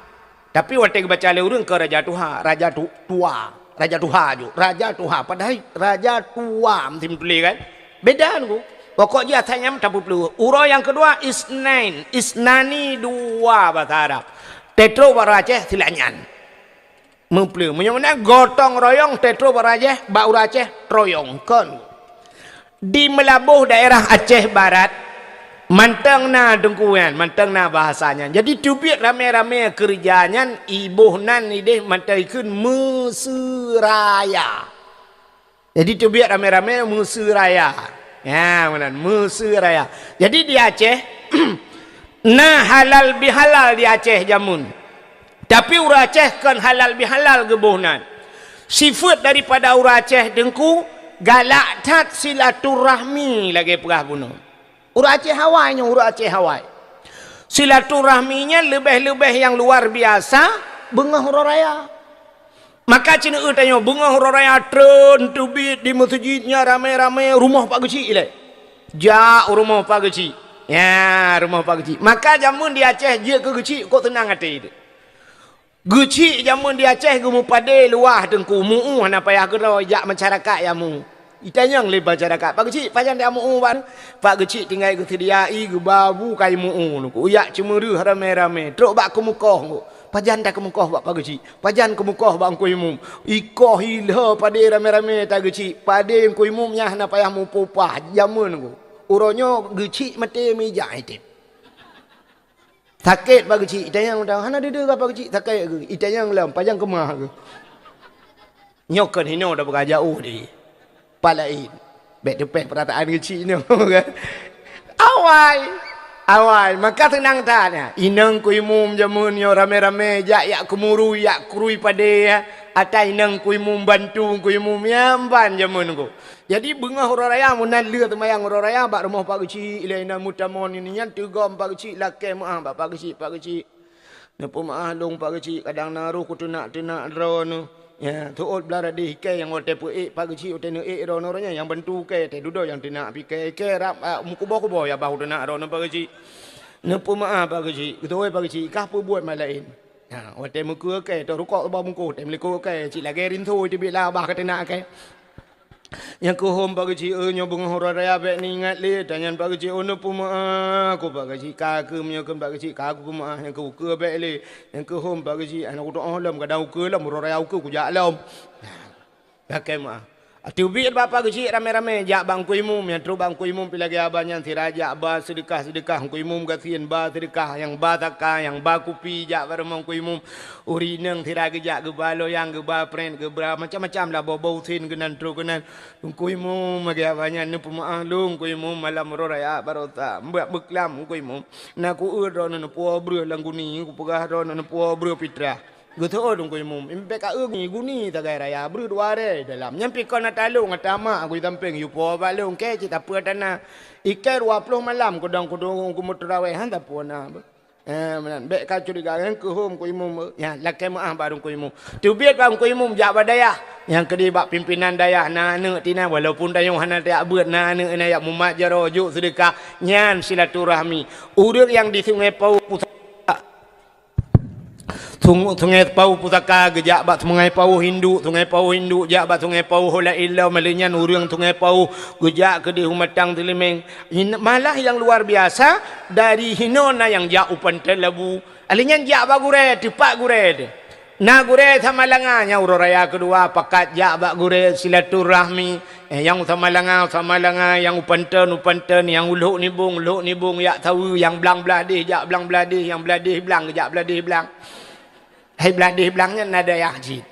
Tapi waktu baca le urang ke Raja Tuha, Raja Tuha ju, Raja Tuha padahal Raja Tua mesti tulis kan. Beda tu. Pokoknya tanya tak perlu. Urang yang kedua Isnani 2 bahasa Arab. Tetro Aceh silanyan. Mempelu. Menyamanya gotong royong tetro Aceh, bau Aceh troyong kan. Di melabuh daerah Aceh Barat manteng na dengkuan, manteng na bahasanya. Jadi tubik rame-rame kerjanya ibuhnan ideh mantaikun Mesiraya. Jadi tubik rame-rame Mesiraya. Ya, benar Mesiraya. Jadi di Aceh nah halal bihalal di Aceh jamun. Tapi urang Aceh kan halal bihalal gebuhnan. Sifat daripada urang Aceh dengku galak tat silaturahmi lagi perah bunuh. Urang Aceh Hawaii, urang Aceh Hawaii. Silaturahminya lebih-lebih yang luar biasa, bengah huruf raya. Maka cina tanya, bengah huruf raya tren tubit di masjidnya ramai-ramai rumah Pak Kecik le. Jak rumah Pak Kecik. Ya, rumah Pak Kecik. Maka jamun di Aceh je ke Kecik kok tenang hati dia. Kecik jamun di Aceh gumu pade luah dengku muu hana payah gerak jak masyarakat yamu. Itanya yang lebar masyarakat. Pak Kecik pajan dia muu ban. Pak Kecik tinggal ke sediai ke babu kai muu nu. Uyak cemuru rame-rame. Truk bak ke mukah ku. Pajan dah ke mukah bak Pak Kecik. Pajan ke mukah bak angkoi mum. Ikoh hilah pade rame-rame tak Kecik. Pade angkoi mum nyah hana payah mu popah jamun ku. Uronyo Kecik mati meja itip. Sakit Pak Kecik. Itanya yang hana dede ke Pak Kecik sakit ke. Itanya yang lam pajan kemah ke. Nyokan hino dah berkah jauh dia. Palain. Baik depan perataan Kecik ni kan. Awal. Maka tenang tanya. Inang kui mum jamun yo rame-rame yak kemuru yak krui pada ya. Atai inang kui mum bantu kui mum yamban jamun ko. Jadi bengah huruf raya munan leu temayang huruf raya bak rumah Pak Kecik ilaina mutamon ini nyan tegam Pak Kecik lakai maah Pak Kecik. Napa maah long Pak Kecik kadang naruh ku tenak drone. Ya, tuot belara di hikai yang ote pu Pak Kecik ote ne ronornya yang bantu ke te dudo yang tenak pikai ke rap mukubo ya bahu tenak rono Pak Kecik. Napa maaf Pak Kecik, ketoi Pak Kecik kah pu buat malain. Ya, ote muku ke to rukok ba muku te meliku ke cik lagi rintu ti bila bah ka tenak ke. Yang kohom Pak Kecik nyobong huruf raya bek ni ingat le tanyan Pak Kecik ono pu maaf ko Pak Kecik ka ke menyokan Pak Kecik ka ku maaf yang ku ke bek le yang kohom Pak Kecik anak ku doa lam kadang ku lam huruf raya ku jak lam pakai maaf tubik Pak Kecik rame-rame jak bang ku imum yang tru bang ku imum pilagi abanya si raja ba sedekah ku imum gasian ba sedekah yang ba takah yang ba kupi jak bareng ku imum urineng tirage jak ge balo yang ge ba pren ge bra macam-macam lah bau sin genan tru genan ku imum magi abanya ne pemaah lung ku imum malam raya barota mbak beklam ku imum na ku ro no po bro langguni ku pegah ro no po bro pitra Gutu dong ku imum impe ka ni guni tagai raya bru duare dalam nyampi kon natalung atama aku tamping yu po balung ke cita apa tanah ikai 20 malam kudang ku mutraweh han ta pona menan bek ka curiga kan ku hom ku imum ya lakai maah barung ku imum tubiat bang ku imum jak badaya yang kedi bak pimpinan dayah na ne tina walaupun dayung hana tak beut na ne yak mumat jaro juk sedekah nyan silaturahmi urang yang di Sungai Pau Sungai Pau Pusaka gejak bat Sungai Pau Hindu jak bat Sungai Pau Hola Illa malinyan urang Sungai Pau gejak ke di Humatang Telimeng malah yang luar biasa dari hinona yang jak upan telabu alinyan jak bagure tepak gure Na gure samalanganya uraya kedua pakat jabak gure silaturahmi yang samalanga yang upanten yang uluk nibung ya tahu yang belang beladih jak belang beladih yang beladih belang jak beladih belang hai beladih belangnya nada yahjid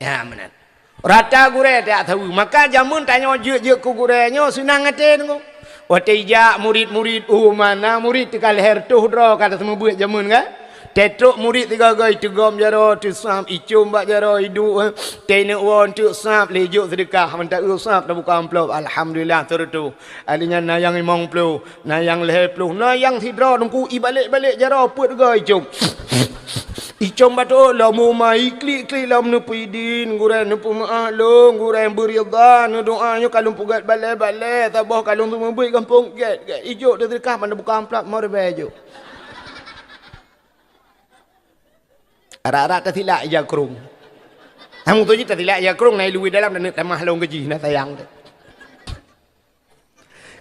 ya benar rata gure tak tahu maka jamun tanya je ku gurenya senang ngaten ku watija murid-murid mana murid tikal hertuh dro kata semua buat jamun kan tetruk murid tiga gai tegam jaro tu sam icum bak jaro hidu tene won tu sam lejuk sedekah mentak usap dah buka amplop alhamdulillah tertu alinya nayang 50 nayang 20 nayang sidra nungku ibalik-balik jaro put gai icum icum batu la mu mai klik lam nu pidin gurai nu pemaklum gurai beridha nu doanya kalung pugat balai tabah kalung tu membui kampung get ijuk dah sedekah mana buka amplop mau bejo Arak-arak tertilak ya kerung. Kamu tu je tertilak ya kerung naik luwi dalam dan tamah long gaji nak sayang tu.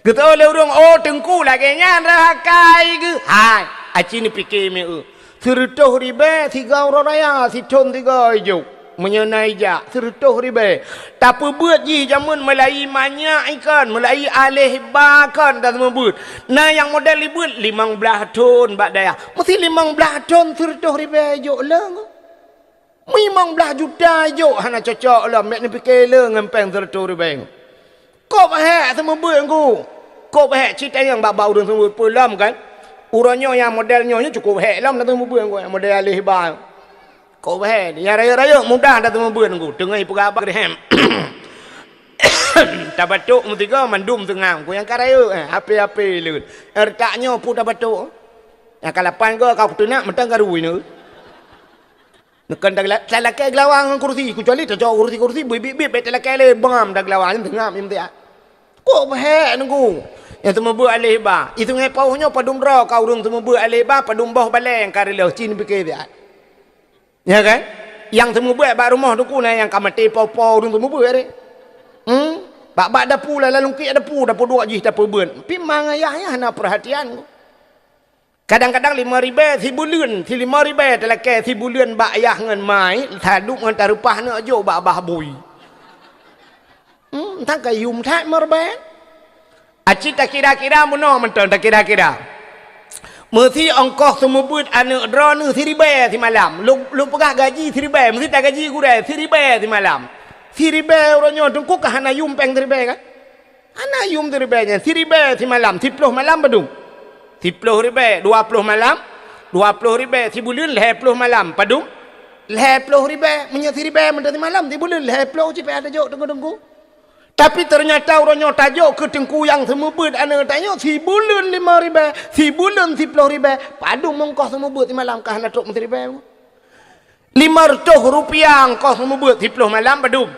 Kita oleh orang tengku lagi nyan rakai ke. Hai, aci ni fikir me. Sertuh ribe 3 orang raya, si thon 3 ijuk. Menyenai jak sertuh ribe. Tapi buat ji jamun melai banyak ikan, melai alih bakan dan membut. Nah yang model libut 15 ton bak daya. Mesti 15 ton sertuh ribe ijuk lah. 15 juta ijuk hana cocok lah. Mek ni fikir lah ngempeng sertuh ribe. Kau bahak sama buat aku. Kau bahak cerita yang bak-bau dan semua pulam kan. Uranya yang modelnya cukup hek lah nak semua buat aku. Yang model alih bakan. Kau bahaya, yang raya-raya mudah dah temu buan aku. Tengah ibu apa kehem. Tak batuk mutiga mandum tengah. Aku yang karaya, api-api lut. Ertaknya pun tak batuk. Yang kalapan kau tunak mentang garu ini. Nekan dak lelaki gelawang kursi, kecuali tak jauh kursi bibit lelaki le bam dak gelawang tengah minta. Kau bahaya aku. Yang temu buat alih ba. Itu ngai pauhnya padum ra kau urung temu buat alih ba padum bawah balai yang karela cin fikir dia. Ya kan? Yang temu buat bak rumah tu kuna yang kamati pau-pau dun temu buat ni. Bak dapur lah lalu ki dapur 2 jih dapur beun. Pi mang ayahnya hana perhatian. Kadang-kadang 5 ribu 1000 lun, 5 ribu telake 1000 lun bak ayah ngan mai, taduk ngan tarupah nak jo bak bah bui. Tang kayum tak merban. Aci tak kira-kira muno menton tak kira-kira. Mesti ongkos semua buat anak drone 1000 di malam. Lu pegah gaji 1000, mesti tak gaji gure 1000 di malam. 1000 orangnya tungku kah hana yum peng 1000 kan? Hana yum 1000 nya 1000 di malam, 10 malam padung. 10 ribu 20 malam, 20 ribu 10 bulan 20 malam padung. 20 ribu punya 1000 mendat di malam 10 bulan 20 cipe ada jok tunggu-tunggu. Tapi ternyata orangnya tajuk ke tengku yang semua buat anak tanya 10 bulan 5 ribu, 10 bulan 10 ribu. Padu mengkos semua buat di malam kah nak tok 1000. 500 rupiah kos semua buat 10 malam padu.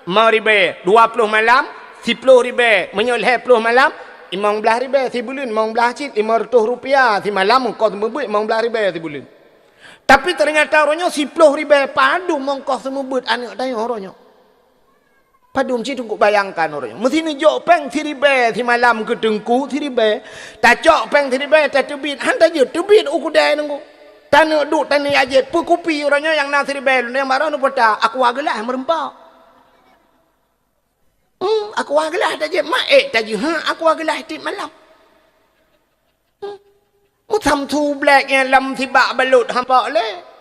5 ribu, 20 malam, 10 ribu, menyol 20 malam, 15 ribu 10 bulan, 15 cik 500 rupiah di malam kos semua buat 15 ribu 10 bulan. Tapi ternyata orangnya 10 ribu padu mengkos semua buat anak tanya orangnya. Padum cik tunggu bayangkan orangnya. Mesti ni jok peng 1000 di malam ke tengku 1000. Tak jok peng 1000 tak tebit. Hantar je tebit ukudai nunggu. Tanah duk tanah aje. Pukupi orangnya yang nak 1000. Yang baru nu peta. Aku agalah merempau. Aku agalah tak je. Mak tak je. Aku agalah tip malam. Mu tham thu black yang lam tibak balut hampak le.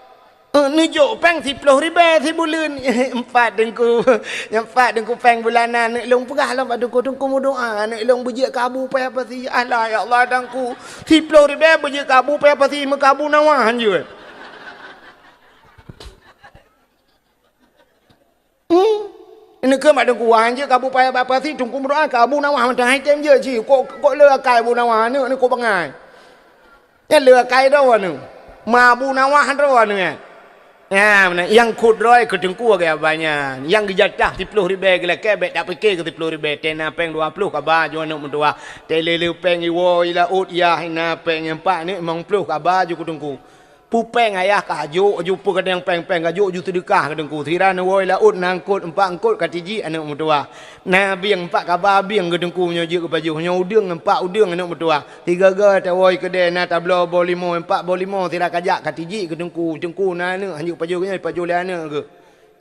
Ni jok peng 10 ribu 10 bulan. Empat dengku peng bulanan. Nek long pegah lah dengku mu doa. Nek long berjik kabu pay apa si. Alah ya Allah dengku 10 ribu berjik kabu pay apa si. Mekabu nawahan je. Ini ke mak dengku wahan je kabu pay apa si. Tungku mu doa kabu nawahan. Macam item je si. Kok le kai bu nawahan ni kok pengai. Ya le kai dah ni. Ma bu nawahan dah ni. Ya, yang kudroy ke tengku agak banyak. Yang dijatah 10 ribu gila kebek tak fikir ke 10 ribu. Tena peng 20 kabar jo nak mentua. Telele peng iwo ila ut ya hina peng 4 ni 50 kabar jo ku tengku. pupeng ayah kajuk jumpa kadang peng-peng kajuk ju sedekah kadang ku tiran woi laut nangkut empat angkut katiji anak mertua nabi yang empat kabar biang kadang ku nya je ke baju nya udang empat udang anak mertua tiga ga ta woi kedai na tablo bolimo empat bolimo tira kajak katiji kadang ku cengku na ne hanya baju nya baju lana ke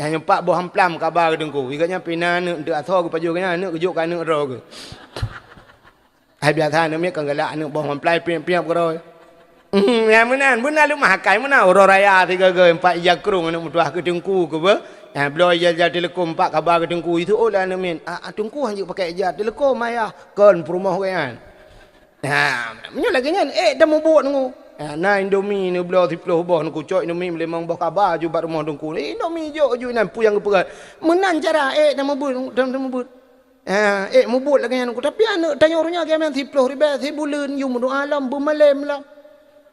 hanya empat buah hamplam kabar kadang ku iganya pina ne ndak atho ke baju nya ne kejuk kan ne ro ke hai biasa ne me kan galak ne buah hamplai piam-piam ke ro ya menan lu mahakai mana orang raya tiga ge empat jakrung anak mudah ke tengku ke ba ya bloy jal telekom empat kabar ke tengku itu olah na men tengku hanya pakai jal telekom ayah kan perumah kan menyo lagi kan dah mau buat ngu na indomie ni bloy 10 boh ngu cok indomie memang boh kabar ju bat rumah tengku indomie jo ju nan puyang ke perat menan cara dah mau buat dah mau buat mau buat lagi kan tapi anak tanya orangnya ke men 10 ribu sebulan you mu alam bermalam lah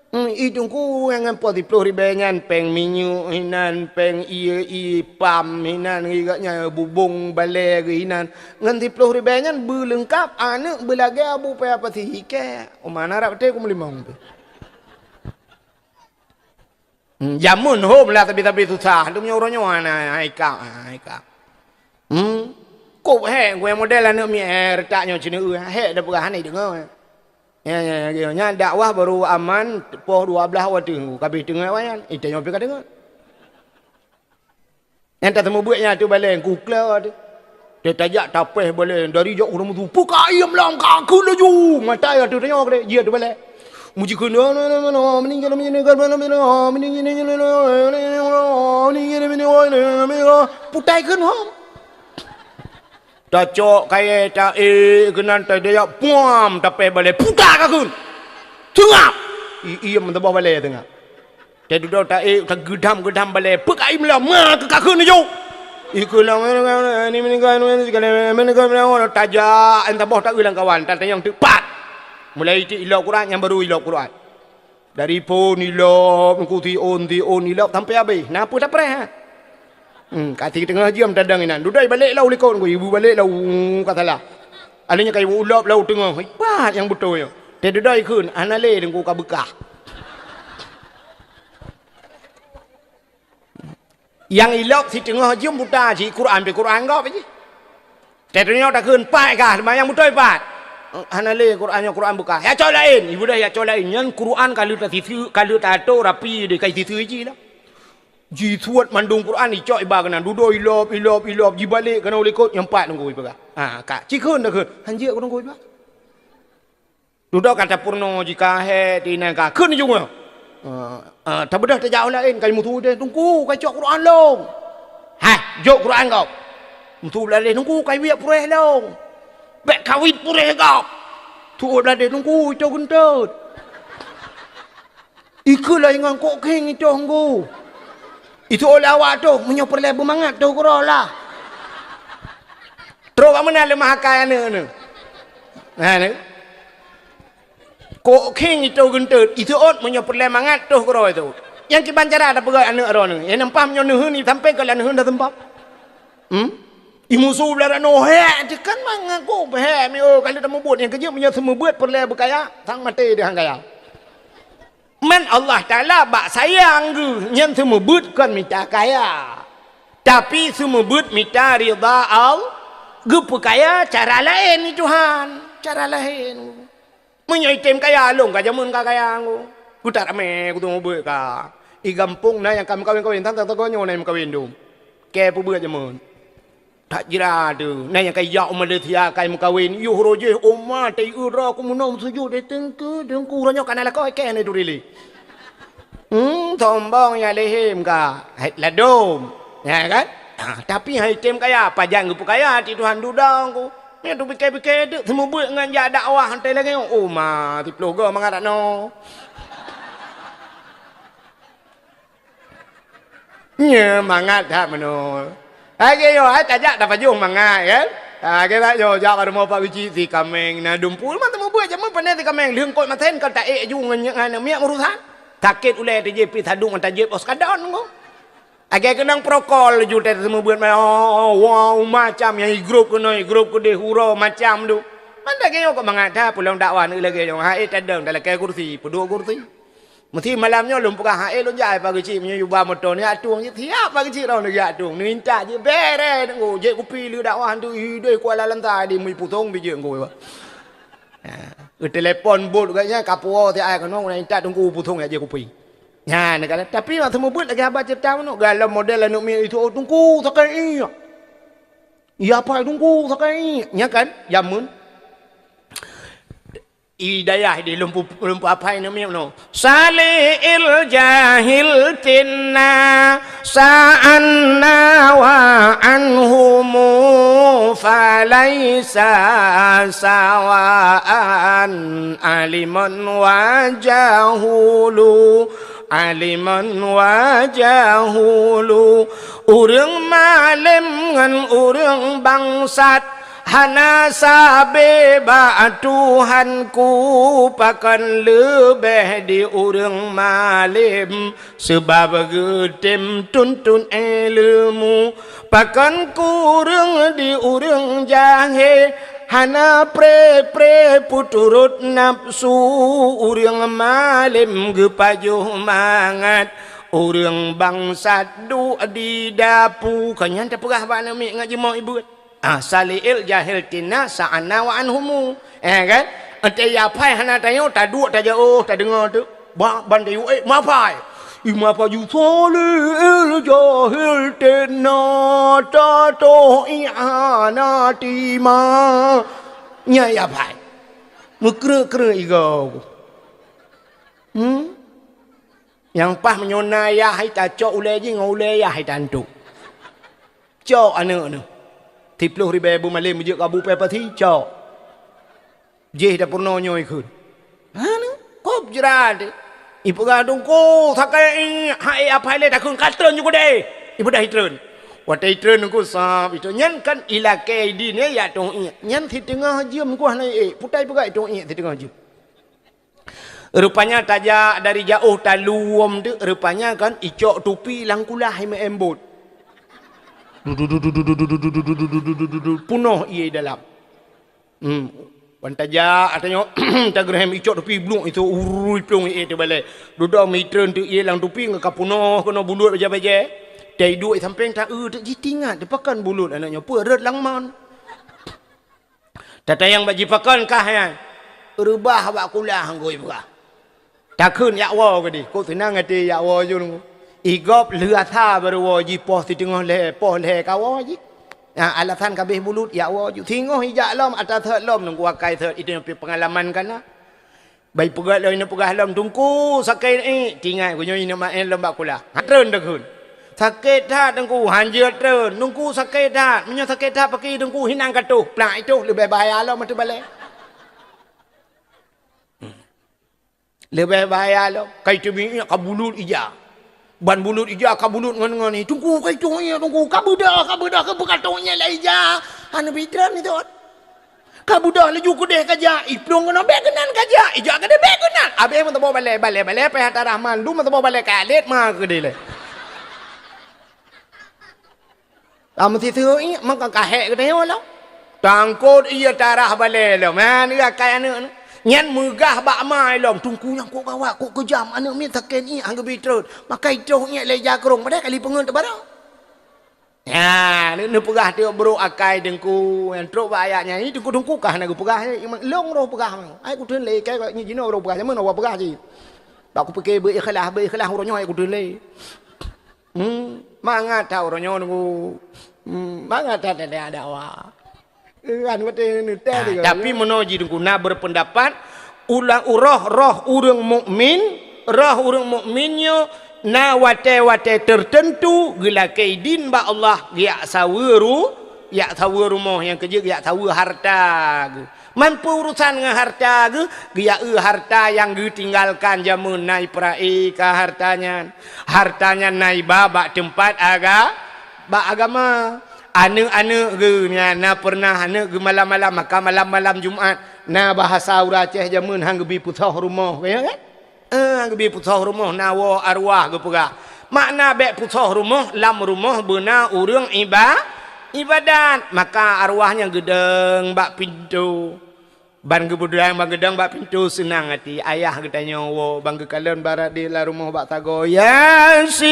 idungku yang po 10 ribu nyan peng minyu hinan peng pam hinan igaknya bubung bale hinan ngan 10 ribu nyan belengkap anak belage abu pe apa sih ke mana rap te ku melimong tu jamun home lah tapi susah tu punya orangnya mana haika kok gue model anak mi retaknya cina he dah perah ni dengar ya dakwah baru aman poh 12 waktu kabeh tengah wayan itanya pergi dengar yang tak temu buatnya tu balik kukla tu dia tajak tapeh balik dari jauh orang tu buka ayam lam kaku laju mata ya tu tanya ke dia tu balik muji kena meninggal putai kan hom tak cok kaya tak kenan tak dia puam tapi balik putar kakun tengap iya mentebah balik tengah dia duduk tak gedam balik pekai melah ma ke kakun ni jauh ikulah ni meninggal tajak entah tak hilang kawan tak yang tepat mulai ilok Quran yang baru ilok Quran dari pun ilok mengikuti on ilok sampai habis napa tak pernah kati tengah jam tadang inan dudai balik lau lekon ku ibu balik lau katalah alanya kai ulap lau tengah hebat yang betul ya dia dudai kun anale dengku ka bekah yang ilok si tengah jam buta si Quran pe Quran kau pe dia dunia tak kun pai ka yang betul pat anale Qurannya Quran bekah ya col lain ibu dah ya col lain yang Quran kalau tak situ kalau tak atur rapi de kai situ ji lah ji suat mandung Quran ni cok iba kena duduk ilop ji balik kena ulikut yang empat nunggu iba kak cikun dah kun hanjia ku nunggu iba duduk kata purno jika he tinan ka kun juga tak bedah tak jauh lain kai mutu dia tunggu kai cok Quran long jok Quran kau mutu lain tunggu kai wiak pureh long bek kawit pureh kau tu lain tunggu cok guntut ikulah yang kok keng itu tunggu itu oleh awak tu menyoperlah bermangat tu kurang lah terus kamu nak lemah kaya ni kok king itu gentut itu ot menyoperlah mangat tu kurang itu yang kibancara ada pegai anak orang ni yang nampak menyonuh ni sampai ke lanuh dah tempat imusu belara no he kan mangat kok he kalau dah membuat yang kerja punya semua buat perlah berkaya sang mati dia hang kaya man Allah Ta'ala bak sayang ke yang semua but kan minta kaya tapi semua but minta rida Allah gupu kaya cara lain ni Tuhan cara lain menyaitem kaya long ka jamun ka kaya ku tak rame ku tunggu but ka i gampung na yang kami kawin tang tagonyo na kawin dum ke pu but jamun tak jira tu na yang kaya Malaysia kai mu kawin yu roje umma tai ura ku munom sujud de tengku dengku ranyo kanala ko ke ni durili tombong ya lehim ka ladom ya kan tapi hai tem kaya pajang ku kaya ti Tuhan dudang ku ni tu pikir-pikir dek semua buat dengan ja dakwah hantai lagi ma ti plogo mangat no nya mangat dak menol Age yo ai tajak dapat jong mangai kan. Kita yo jak ada mau Pak Wici si kameng na dumpul mah temu buat jaman pandai si kameng leung kot maten kan tak ju ngan miak urusan. Takit ule TJP tadung anta jep oskadon ngo. Age kenang prokol ju teh temu buat wow macam yang grup ke de huro macam tu. Manda ke yo kok mangata pulang dakwah ni lagi yo ha tadang dalam ke kursi, pedua kursi. Mesti malamnya lum pegah lum jai pagi cik menyubah motor ni atung je tiap pagi cik rau negak atung ni minta je bere nggo je kopi lu dakwah tu idoi Kuala Lantai di mui putong bi je nggo ba. Telefon bot katnya kapuo ti ai kono minta tunggu putong aja kopi. Ya nak kata tapi mak temu bot lagi abah cerita no galau model anu mi itu tunggu sakai. Ya apa tunggu sakai nya kan jamun Idayah di lumpu apa ini no. Salil jahil tinna sa'anna wa anhumu falaysa sawa'an aliman wa jahulu urang malim ngan urang bangsat hana sabe ba Tuhanku pakan lebih di urang malim sebab getem tuntun ilmu pakan kurang di urang jahil hana pre puturut nafsu urang malim gepajuh mangat urang bangsat du di dapu kanyan tak pegah ba nami ngaji mau ibu salil jahil tina sa'ana wa anhumu kan ante ya pai hana tayo ta du ta jauh ta dengar tu ban tayo ma pai ma pa ju salil jahil tina ta to i'ana tima nya ya pai mukre igo yang pah menyona ya hai ta cok ule ji ngole ya hai tantu cok anu 30,000 malam menjuk kabu pepati cok je dah purno nyoi kun anu kop jerat ibu gadung ko thakai hai apa le dah kun katron juga deh ibu dah hitron watai tron ku sab itu nyan kan ila kaidi ne ya tong nyan thi tengah jam ku hanai putai pegai tong thi tengah jam rupanya tajak dari jauh taluom tu rupanya kan icok tupi langkulah hai embot punoh ia dalam pantaja atanya tagraham icok tupi blung itu urui plung ia tu balik duduk mitren tu ia lang tupi ngaka punoh kena bulut baja-baja dai duit samping tak tak jitingat depakan bulut anaknya perut langman tatayang baji pakan kah ya rubah bak kulah ngoi buka takun yakwa ke di ko tenang ati yakwa jun igop lua tha baru ji poh ti tengah le poh le kawo ji alatan kabeh bulut ya wo ju thingoh hijak lom atas thot lom nunggu akai thot itu pengalaman kana bai pegat lo ina pegah lom tungku sakai tingai gunyo ina maen lom bak kula hatreun dekun sakit dah tungku hanjir treun nungku sakit dah menyo sakit dah pakai tungku hinang katuh plak itu lebih bahaya lom matu balik lebih bahaya lom kai tu mi kabulut ija ban bulut ija kabulut ngan ni tunggu kai tunya tunggu kabudah ke bekatonya la ija anu bidran itu kabudah laju kudeh kaja iplong kena bekenan kaja ija kena bekenan abe mun tabo bale pe hata rahman lu mun tabo bale kalet ma ke de le am ti thu i man ka he ke de lo tangkot iya tarah bale lo man ni kai anu nyan megah bak mai lom tungku yang kok bawa kok kejam anak mi taken i angge bitrut makai troh nya leja krong pada kali pengen tu barang ya ni pegah tio bro akai dengku yang trok ayatnya ni tungku kah nak pegah long roh pegah ai ku tun le kai ni jino roh pegah men wa pegah ji bak ku peke be ikhlas ro nyoy ku tun le mangat tau ro nyoy nunggu mangat ada wa tapi menoji guna berpendapat ulang roh urang mukminnya na wate tertentu gila kaidin ba Allah ya sawiru moh yang kerja ya sawi harta mampu urusan dengan harta ya harta yang ditinggalkan jamun nai prai ka hartanya nai babak tempat agama ane ge na pernah ane ge malam-malam maka malam-malam Jumaat na bahasa Aceh jamun hang gebi puthah rumah ya kan hang gebi puthah rumah na wa arwah ge pega makna be puthah rumah lam rumah beuna urang ibadat maka arwahnya gedeng bak pintu Ban kebuduran bang gedang bak pintu senang hati. Ayah katanya, wo bang kekalon barat di la rumah bak tago. Yasin.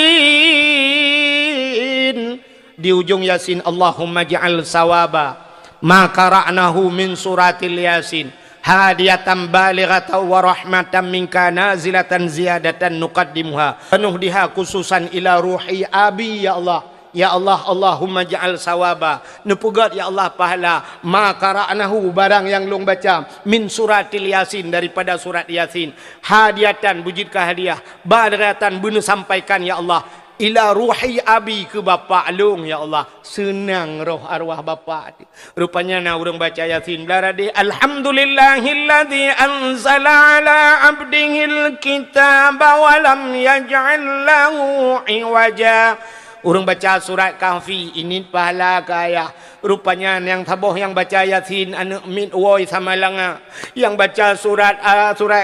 Di ujung Yasin, Allahumma ja'al sawaba ma qara'nahu min suratil Yasin hadiyatan balighatan wa rahmatan minka nazilatan ziyadatan nuqaddimuha penuhdiha khususan ila ruhi abi ya Allah. Ya Allah, Allahumma ja'al sawaba nepugat ya Allah pahala ma qara'nahu barang yang long baca min suratil Yasin daripada surat Yasin hadiyatan bujidkah hadiah balighatan bunu sampaikan ya Allah ila ruhi abi ke bapa long ya Allah. Senang roh arwah bapa. Rupanya na urang baca Yasin belarade alhamdulillahilladzi anzala ala abdihil kitaba wa lam yaj'al lahu iwaja. Urang baca surat Kahfi ini pahala kaya. Rupanya yang taboh yang baca Yasin anu min woi sama langa. Yang baca surat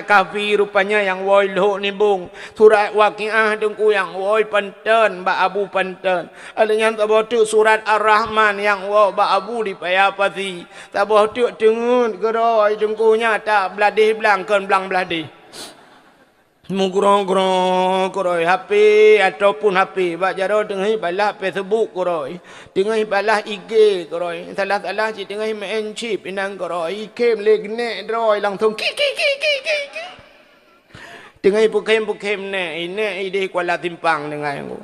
Kahfi rupanya yang woi lo ni bung. Surat Waqiah dengku yang woi panten ba abu panten. Ada yang taboh tu surat Ar-Rahman yang woi ba abu di payah pati. Taboh tu dengun geroi dengkunya tak beladih belangkan belang beladih. Mugrong-grong koroi HP ataupun HP bak jaro tengah balah Facebook koroi tengah balah IG koroi salah-salah si tengah main chip inang koroi kem legnek droi langsung ki tengah bukem ne ini ide kuala timpang dengan aku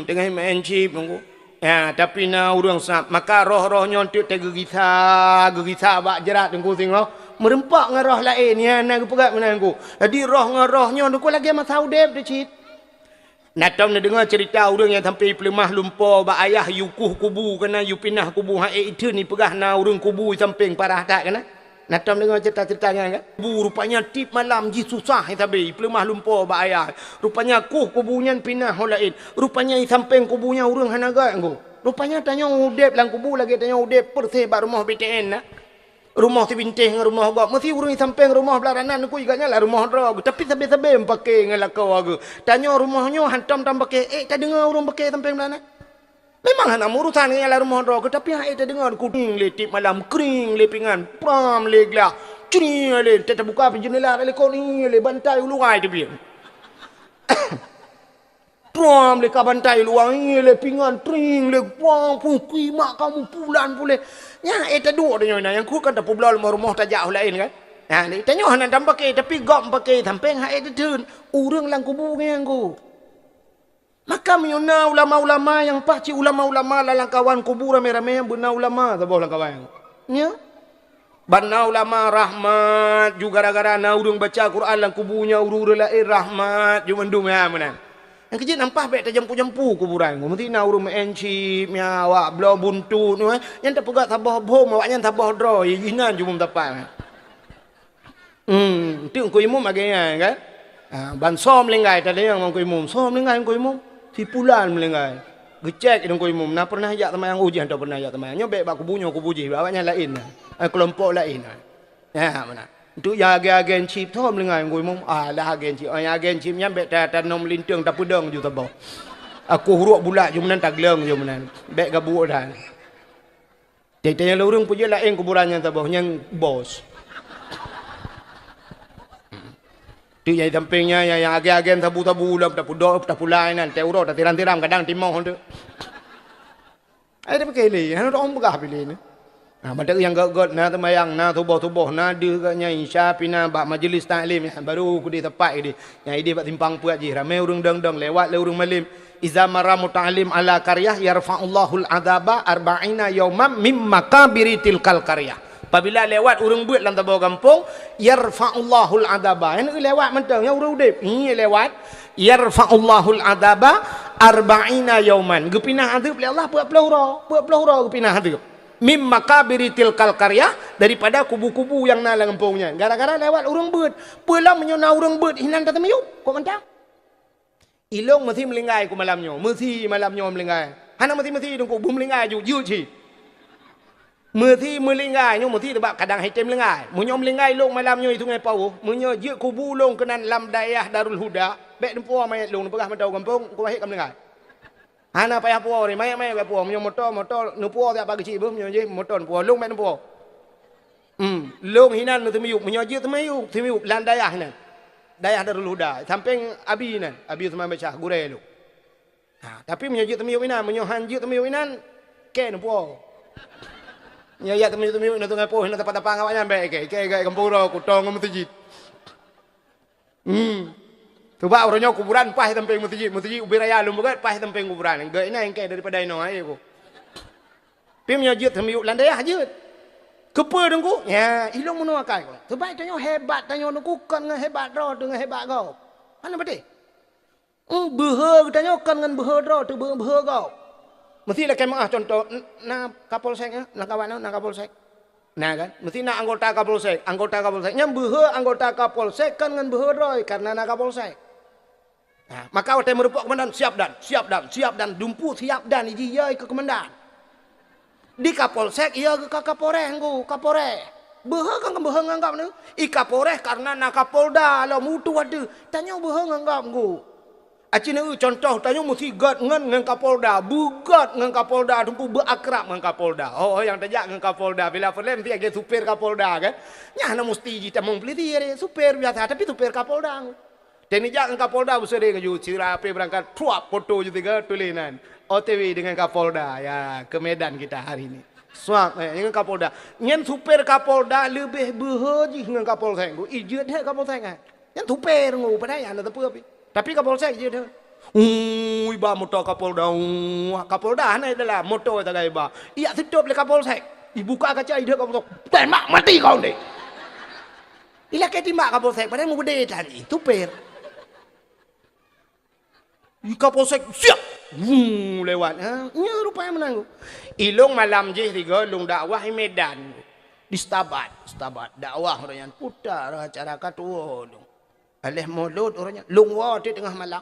tengah main chip aku ya tapi na urang sap maka roh-rohnya untuk tegigisa bak jerat tengku tengok merempak dengan roh lain ya nak pegat menangku. Jadi roh dengan rohnya aku lagi masa udep dia cit. Natam nak dengar cerita orang yang sampai pelemah lumpur ba ayah yukuh kubu kena yu pinah kubu ha itu ni pegah na urang kubu samping parah tak kena. Natam dengar cerita-ceritanya kan. Kubu rupanya tip malam ji susah tapi pelemah lumpur ba ayah. Rupanya kubunya pinah lain. Rupanya samping kubunya urang hanaga engko. Rupanya tanya udep lang kubu lagi tanya udep persih ba rumah BTN nak. Rumah tu bintih dengan rumah gak. Mesti urang samping rumah belaranan aku iganya lah rumah drog. Tapi sabe-sabe pakai dengan lakau aku. Tanya rumahnya hantam tam pakai. Tak dengar urang pakai samping belaranan. Memang nak urusan dengan lah rumah drog. Tapi tak dengar kuning le tip malam kering le pingan. Pram le gelak. Cini le tak buka jendela le kau ni le bantai uluai tu biar. Pram le kabantai luang ni le pingan tring le pang pukui mak kamu pulan pule. Ya eta dua dia yang ku kan tak publal rumah tak jauh lain kan. Ha ni tanya han ndam pakai tapi gom pakai samping ha eta deun urang lang kubu ngang ku. Maka miuna ulama-ulama yang paci ulama-ulama lalang kawan kubur rame-rame yang benar ulama taboh lang kawan. Ya. Bana ulama rahmat juga gara-gara na urang baca Quran lang kubunya urang lain rahmat ju mendum ya menan. Yang kecil nampak baik terjampu-jampu kuburan. Mesti nak urut mencip, awak belau buntu ni. Yang tak pegat tabah bom, awaknya tabah draw. Inan cuma tapak. Itu engkau imum agaknya kan. Ban som lenggai tadi yang engkau imum. Som lenggai engkau imum. Sipulan melenggai. Gecek engkau imum. Nak pernah ajak teman yang ujian tak pernah ajak teman. Nyo baik bak kubunya kubuji. Awaknya lain. Kelompok lain. Ya mana. Itu ya agen chip thom lengai ngoi mong lah agen chip yang agen chip nya bet ta nom linteng ta pudeng ju tabo aku huruk bulat ju menan tagleng ju menan bet gabu dah tanya lurung puja lain kuburannya tabo yang bos tu yang sampingnya yang agen tabu-tabu lam ta pudok ta pulai nan teuro ta tiram-tiram kadang timong tu ada pakai le han rom begah pilih ni. Madak yang gak na temayang na tubuh-tubuh na dia katnya insya pina bak majlis taklim baru ku di tempat ini yang ide bak timpang puat je ramai urang dang-dang lewat le urang malim iza maramu ta'lim ala qaryah yarfa'ullahul adaba arba'ina yawman mimma kabiritil kal qaryah. Apabila lewat urang buat dalam tabuh kampung yarfa'ullahul adaba yang lewat mentang yang urang udip ni lewat yarfa'ullahul adaba arba'ina yawman gepinah adab le Allah buat pelahura gepinah adab mimma kabiritil kal qaryah daripada kubu-kubu yang na lengpongnya gara-gara lewat urang beut pula menyona urang beut hinan ta temiu kok mentang ilong mesti melingai ku malamnya mesti malamnya melingai hana mesti dong ku bum melingai ju yu chi mesti melingai nyo mesti tebak kadang hitem melingai munyo melingai long malamnya itu ngai pau munyo je kubu long kenan lam daerah Darul Huda bek dempo mayat long pegah mentau kampung ku hek kam melingai Hana payah puau ni, mai payah puau, menyo motor nu puau tak bagi cik bum, menyo je motor puau, long mai puau. Long hinan nu temiuk menyojit temiuk lan dayah nan. Dayah Darul Huda samping abi nan, abi sama baca gurel. Tapi menyojit temiuk inan, menyohanjit temiuk inan ken po. Nya temiuk nu tengah po hinan tapat-tapat awaknya baik ke kampura kutong masjid. Coba orangnya kuburan pah tempeng masjid ubiraya lu bukan pah tempeng kuburan. Gak ini yang kayak daripada ino ayo. Pim menyojit temiuk lan dayah jut. Kepa dengku, ya, ilung menuakai kau. Sebab tanya hebat, tanya dengku kan dengan hebat roh dengan hebat kau. Mana betul? Beher tanya kan dengan beher roh tu beher kau. Mesti lah kemah contoh, nak kapolsek, nak kawan, nak kapolsek. Nah kan, mesti nak anggota kapolsek. Nyam beher anggota kapolsek kan dengan beher roh karena nak kapolsek. Nah, maka waktu merupakan komandan siap dan dumpu siap dan ijiyai ke komandan. Di kapolsek iya ke kapolres ngku kapolres beha kan beha nganggap ni kapolres karena nak kapolda lo mutu ada tanya beha nganggap ngku acina contoh tanya mesti gat ngan kapolda bugat ngan kapolda tumpu berakrab ngan kapolda yang tajak ngan kapolda bila film mesti agak supir kapolda kan nyana mesti kita mempeliti supir biasa tapi supir kapolda dan ni jak ngan kapolda besere ngaju cirape berangkat puap foto juga tulinan OTW dengan Kapolda ya ke Medan kita hari ini. Suak dengan Kapolda. Nyen supir Kapolda lebih berhaji dengan Kapolsek. Ijut he Kapolsek kan. Nyen supir ngu pada ya ada apa. Tapi Kapolsek ijut he. Iba motor Kapolda. Kapolda ni adalah motor tak iba. Ia tutup le Kapolsek. Dibuka kaca ide Kapolsek. Tembak mati kau ni. Ila ke timbak Kapolsek pada mu bede tadi. Supir. Kapolsek siap. Lewat. Nya rupanya menang. Ilung malam je tiga lung dakwah di Medan. Di Stabat dakwah orangnya putar acara katua lung. Alih mulut orangnya lung wa di tengah malam.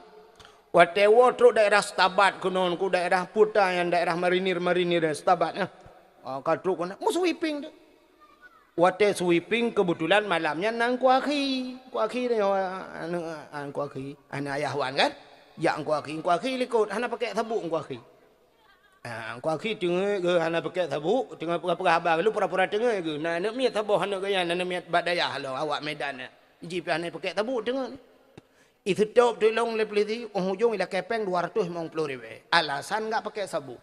Watewo truk daerah Stabat kunon ku daerah putar yang daerah marinir Stabat kadruk kena mu sweeping tu. Wate sweeping kebetulan malamnya nang kuaki ni kuaki anak ayahwan kan. Ya kuaki likut hana pakai sabuk kuaki. Kuaki tengah ke hana pakai sabuk tengah pura-pura abang lu pura-pura tengah ke. Nah nak miat sabuk hana ke yang nak miat badayah lo awak Medan. Jipi hana pakai sabuk tengah. Itu top tolong le peliti hujung ila kepeng 250,000. Alasan enggak pakai sabuk.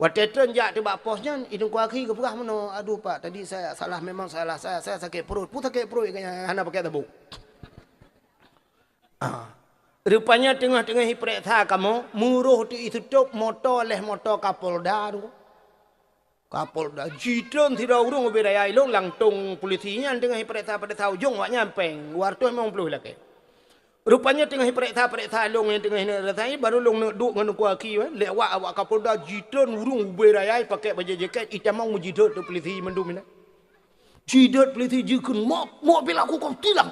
Waktu trenjak tiba posnya hidung kuaki ke purah mana. Aduh pak tadi saya salah memang salah saya sakit perut. Pun sakit perut kaya hana pakai sabuk. Rupanya tengah-tengah hiperiksa kamu muruh di itu top motor oleh motor Kapolda tu. Kapolda jidron tidak urung beraya ilong langtung polisinya tengah hiperiksa pada tahu jong wak nyampeng wartu memang perlu lagi. Rupanya tengah hiperiksa long yang tengah ini rasanya baru long duk dengan kuaki lewat awak Kapolda jidron urung beraya pakai baju jaket itamang mujidot tu polisi mendum ini. Jidot polisi jikun mobil aku kau tilang.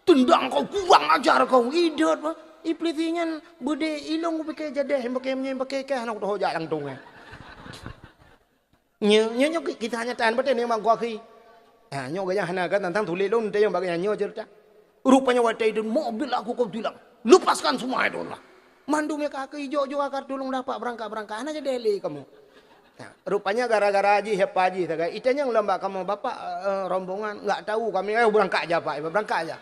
Tendang kau kurang ajar kau idot bah iplitinya bude ilong pakai jadah pakai anak tu hojak lang tung nyo kita hanya tahan betul ni mak gua ki nyo gaya hana kan tentang tulis lon dia yang bagai nyo cerita rupanya waktu itu mobil aku kau bilang lepaskan semua itu lah mandumnya kaki hijau akar tolong dapat berangkat aja deli kamu rupanya gara-gara haji hepa haji itanya ngelambak kamu bapak rombongan enggak tahu kami berangkat aja pak berangkat aja.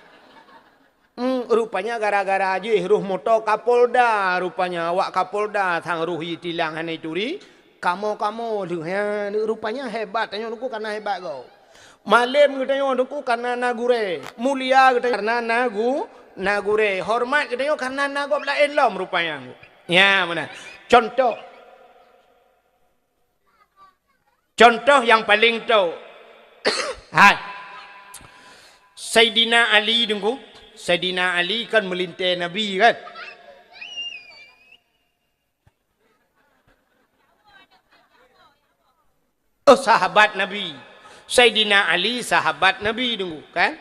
Rupanya gara-gara aja ruh moto Kapolda rupanya awak Kapolda thang ruh tilang hanai turi kamu rupanya hebat tanya aku karena hebat kau malam katanya aku karena nagure mulia katanya karena nagure hormat katanya karena nagob lain lom rupanya ya mana contoh yang paling tahu Sayyidina Ali dengku Sayyidina Ali kan melintai Nabi kan. Sahabat Nabi. Sayyidina Ali sahabat Nabi dulu kan.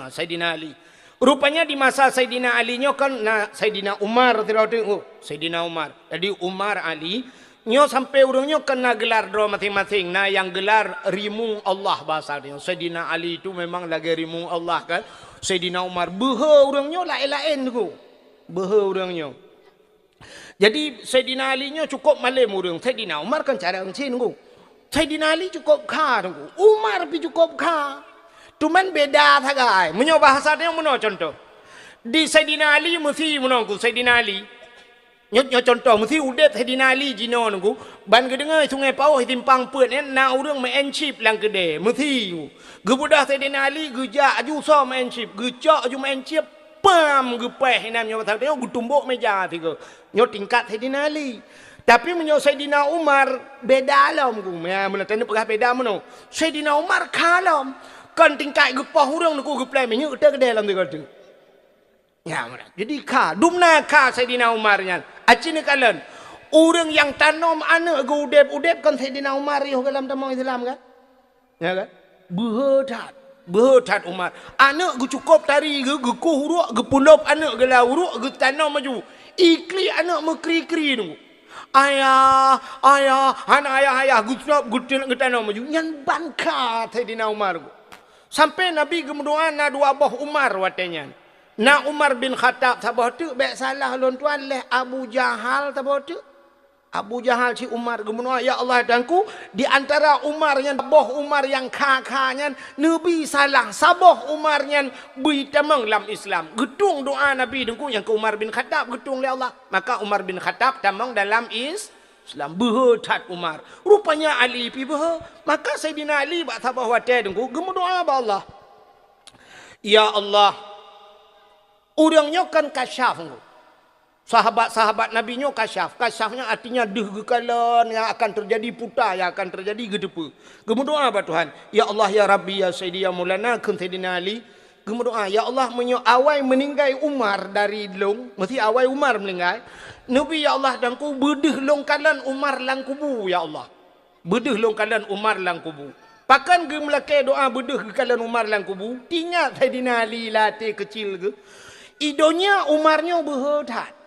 Sayyidina Ali. Rupanya di masa Sayyidina Ali nyo kan Sayyidina Umar Sayyidina Umar. Jadi Umar Ali nyo sampai urungnya kena gelar dua masing-masing. Nah yang gelar rimung Allah bahasa dia. Sayyidina Ali itu memang lagi rimung Allah kan. Sayyidina Umar beha orangnya lain-lain tu. Beha orangnya. Jadi Sayyidina Ali nya cukup malam orang. Sayyidina Umar kan cara encin tu. Sayyidina Ali cukup kah tunggu. Umar pi cukup kah. Cuman beda thagai. Menyo bahasa dia meno contoh. Di Sayyidina Ali mesti menunggu Sayyidina Ali. Nyo contoh mesti udep Sayyidina Ali jino nunggu. Ban kedengar sungai Pauh timpang peut ni na urang main chip lang gede. Mesti. Gebudah Sayyidina Ali gejak aju so main chip. Gejak aju main chip. Pam gepeh nam nyo tahu nyo tumbuk meja tiga. Nyo tingkat Sayyidina Ali. Tapi menyo Sayyidina Umar beda alam ku. Ya mun tanya pegah beda meno. Sayyidina Umar kalam. Kan tingkat gepah urang ku geplai menyo gede dalam tiga tu. Ya mana. Jadi ka dumna ka Sayyidina Umar nyan. Acine kalen. Orang yang tanam anak ke udep kan Sayyidina Umar yo dalam tamang Islam kan? Ya kan? Berhat Umar. Anak gu cukup tari gu kuhuruk gu pulop anak ge lauruk gu tanam maju. Ikli anak mekri-kri tu. Ayah, anak ayah gu cukup gu tanam maju. Nyan bangka Sayyidina Umar. Sampai Nabi gemudoa na dua boh Umar watenya. Na Umar bin Khattab sabah tu baik salah lon tuan leh Abu Jahal sabah tu. Abu Jahal si Umar gemunua ya Allah danku di antara Umar yang boh Umar yang kakaknya Nabi salah sabah Umar yang bertamang dalam Islam. Getung doa Nabi dengku yang ke Umar bin Khattab getung oleh Allah. Maka Umar bin Khattab tamang dalam Islam berhat Umar. Rupanya Ali pi berha. Maka Sayyidina Ali bak sabah wate dengku gemunua ba Allah. Ya Allah. Orangnya kan kasyaf dengku. Sahabat-sahabat Nabi nyo kasyaf. Kasyafnya artinya dehgekalan yang akan terjadi putar, yang akan terjadi gedepa. Gemudoa apa Tuhan? Ya Allah ya Rabbi ya Sayyidi ya Maulana kun Sayyidina Ali. Gemudoa ya Allah menyo awai meninggai Umar dari long, mesti awai Umar meninggai. Nabi ya Allah dan ku bedeh longkalan Umar lang kubu ya Allah. Bedeh longkalan Umar lang kubu. Pakan ge melake doa bedeh longkalan Umar lang kubu. Ingat Sayyidina Ali latih kecil ke. Idonya Umarnya berhedat.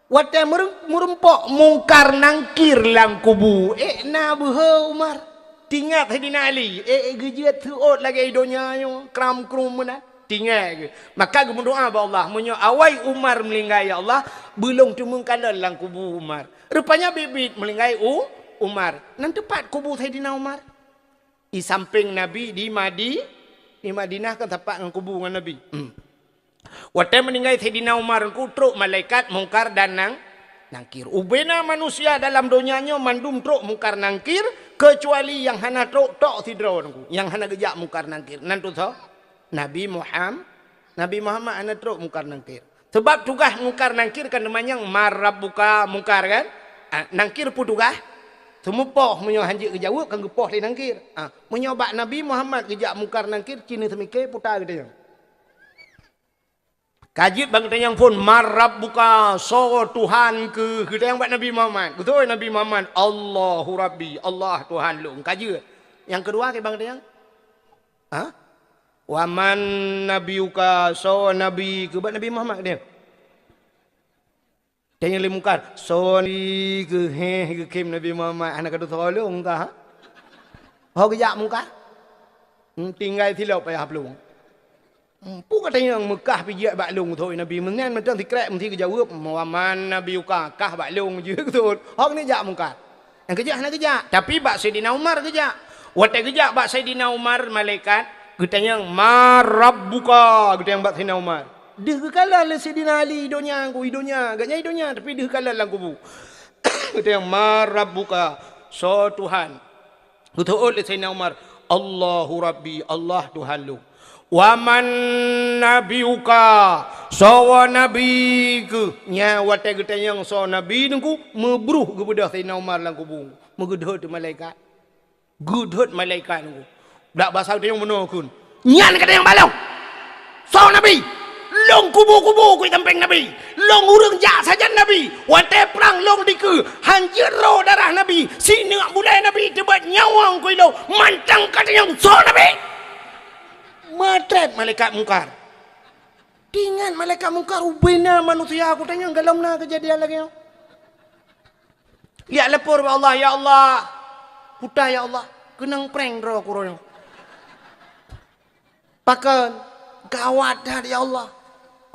Wate merempok mungkar nangkir lang kubu. Na beha Umar. Tinggal Sayyidina Ali. Gejet tuot lagi idonya yo. Kram krum mana. Tinggal ke. Maka gue berdoa ba Allah. Menyo awai Umar melinggai ya Allah. Belum cuma kalah lang kubu Umar. Rupanya bibit melinggai Umar. Nan tepat kubu Sayyidina Umar. Di samping Nabi di Madinah kan tepat dengan kubu dengan Nabi. Waktu meninggal Sayyidina Umar ku truk malaikat mungkar dan nangkir. Ubena manusia dalam dunianya mandum truk mungkar nangkir kecuali yang hana truk tok sidro yang hana gejak mungkar nangkir. Nantu so Nabi Muhammad hana truk mungkar nangkir. Sebab tugas mungkar nangkir kan namanya marab buka mungkar kan. Nangkir pun tugas. Semupoh menyo hanjik kejawab kan gepoh di nangkir. Menyobak Nabi Muhammad gejak mungkar nangkir cina semike putar gitu. Kajib bang tanyang pun marab buka so Tuhan ke kita yang buat Nabi Muhammad. Betul Nabi Muhammad Allahu Rabbi Allah Tuhan lu. Kajib. Yang kedua ke bang tanyang? Waman nabiuka so nabi ke buat Nabi Muhammad dia. Tanya le mungkar so ni ke ke kim Nabi Muhammad anak kadu tolong ka. Ho gejak mungkar. Tinggal tilau payah pelung. Pun katanya yang Mekah pergi baklung tu Nabi menyan macam tikrek mesti kejawab waman Nabi uka kah baklung je betul. Hak ni jak mungkar. Yang kejak nak kejak. Tapi bak Sayyidina Umar kejak. Waktu kejak bak Sayyidina Umar malaikat katanya marabbuka kata yang bak Sayyidina Umar. Dia kekala le Sayyidina Ali idonya agaknya idonya tapi dia kekala lang kubu. Kata yang marabbuka so Tuhan. Betul le Sayyidina Umar Allahu Rabbi Allah Tuhan lu. Waman nabiuka sawa nabi ke nya wate gete yang so nabi nungku mebruh kepada Sayyidina Umar lang kubung megedhot malaikat gedhot malaikat nungku dak bahasa dia yang benar kun nyan kata yang balong so nabi long kubu-kubu ku tampeng nabi long urang ja saja nabi wate perang long diku hanjir ro darah nabi sini mulai nabi tebat nyawang ku lo mantang kata yang so nabi matret malaikat mungkar. Dengan malaikat mungkar ubena manusia aku tanya galau na kejadian lagi. Ya lepur Allah ya Allah. Putar ya Allah. Kenang prank ro kuronya. Pakan gawat dah ya Allah.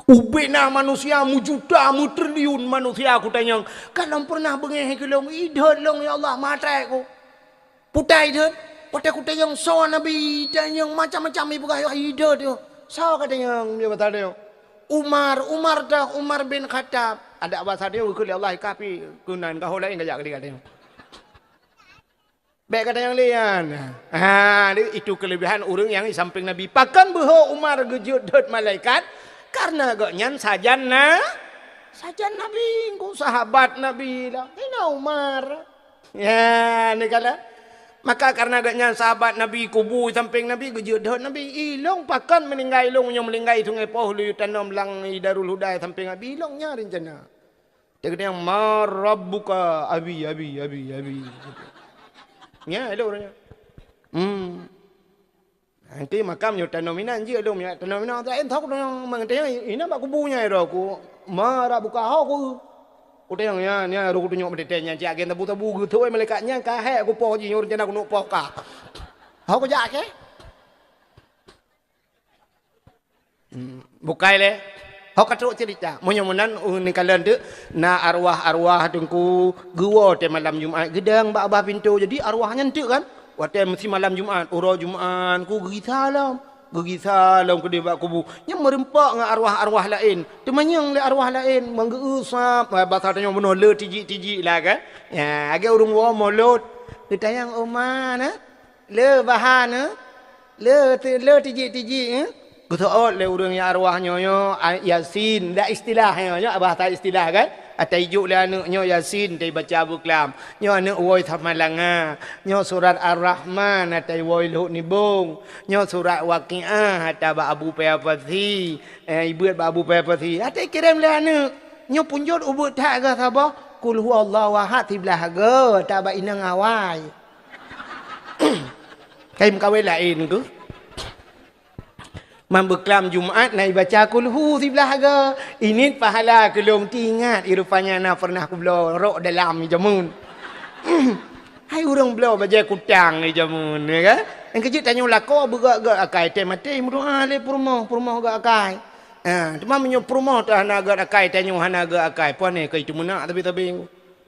Ubena manusia mujuta mu triliun manusia aku tanya kalau pernah bengeh ke long idhot long ya Allah matret aku. Putai dia, putai kutai yang so Nabi, dan yang macam-macam ibu kaya ide dia. So kata yang dia kata dia. Umar bin Khattab. Ada bahasa dia ukul Allah kapi kunan kau lain kajak dia kata. Baik kata yang lain. Itu kelebihan orang yang di samping Nabi. Pakan bahwa Umar gejudut malaikat karena gaknyan sajan Nabi, ku sahabat Nabi lah. Ini Umar. Ya, ni kala. Maka karena gaknyan sahabat Nabi kubu samping Nabi gejudut Nabi ilong pakan meninggal ilong yang meninggal sungai Poh lu tanam lang Darul Huda samping Nabi ilongnya rencana. Dia kata yang marabbuka abi. Ya, ada orangnya. Nanti makam nyo tanaminan je dong ya. Tanaminan tak entok dong mangtanya ini bak kubunya ro ku. Mara buka aku. Ku tengok ya, ni ro ku tunjuk medetenya jak gen tabu-tabu gitu ai malaikatnya ka he aku poh je nyor jana ku nuk poh ka. Hau ku jak ke? Bukai le. Hau katruk cerita. Munyamunan ni kalian tu na arwah-arwah tengku gua te malam Jumaat gedang bak pintu jadi arwahnya entuk kan. Waktu mesti malam Jumaat, urau Jumaat ku gigi salam ke dia bak kubu. Yang merempak dengan arwah-arwah lain. Temanyang le arwah lain manggeusap bahasa tanya benar le tiji-tiji lah kan. Ya, agak urung wa molot. Kita yang Umar na. Le bahan le tiji-tiji Betul le urang yang arwahnya Yasin, dah istilahnya bahasa istilah kan. Atai juk le anaknya Yasin tai baca buklam. Nyo anak woi thamalanga. Nyo surat Ar-Rahman atai woi lut nibung. Nyo surat Waqiah atai ba Abu Payapati. Ibu ba Abu Payapati. Atai kirim le anak. Nyo punjut ubut tak ke sabah. Qul huwallahu ahad tiblah ge ta ba inang awai. Kai mkawin lain ke? Membeklam Jumaat naik baca kulhu sebelah ke. Ini pahala kelong tingat. Irupanya na pernah aku belah rok dalam jamun. Hai orang belah baca kutang ni jamun. Ya kan? Yang kecil tanya lako bergak-gak akai. Teh mati mudah le purmoh gak akai. Cuma menyo purmoh tu hana gak akai. Tanya hana gak akai. Puan ni ke itu menak tapi.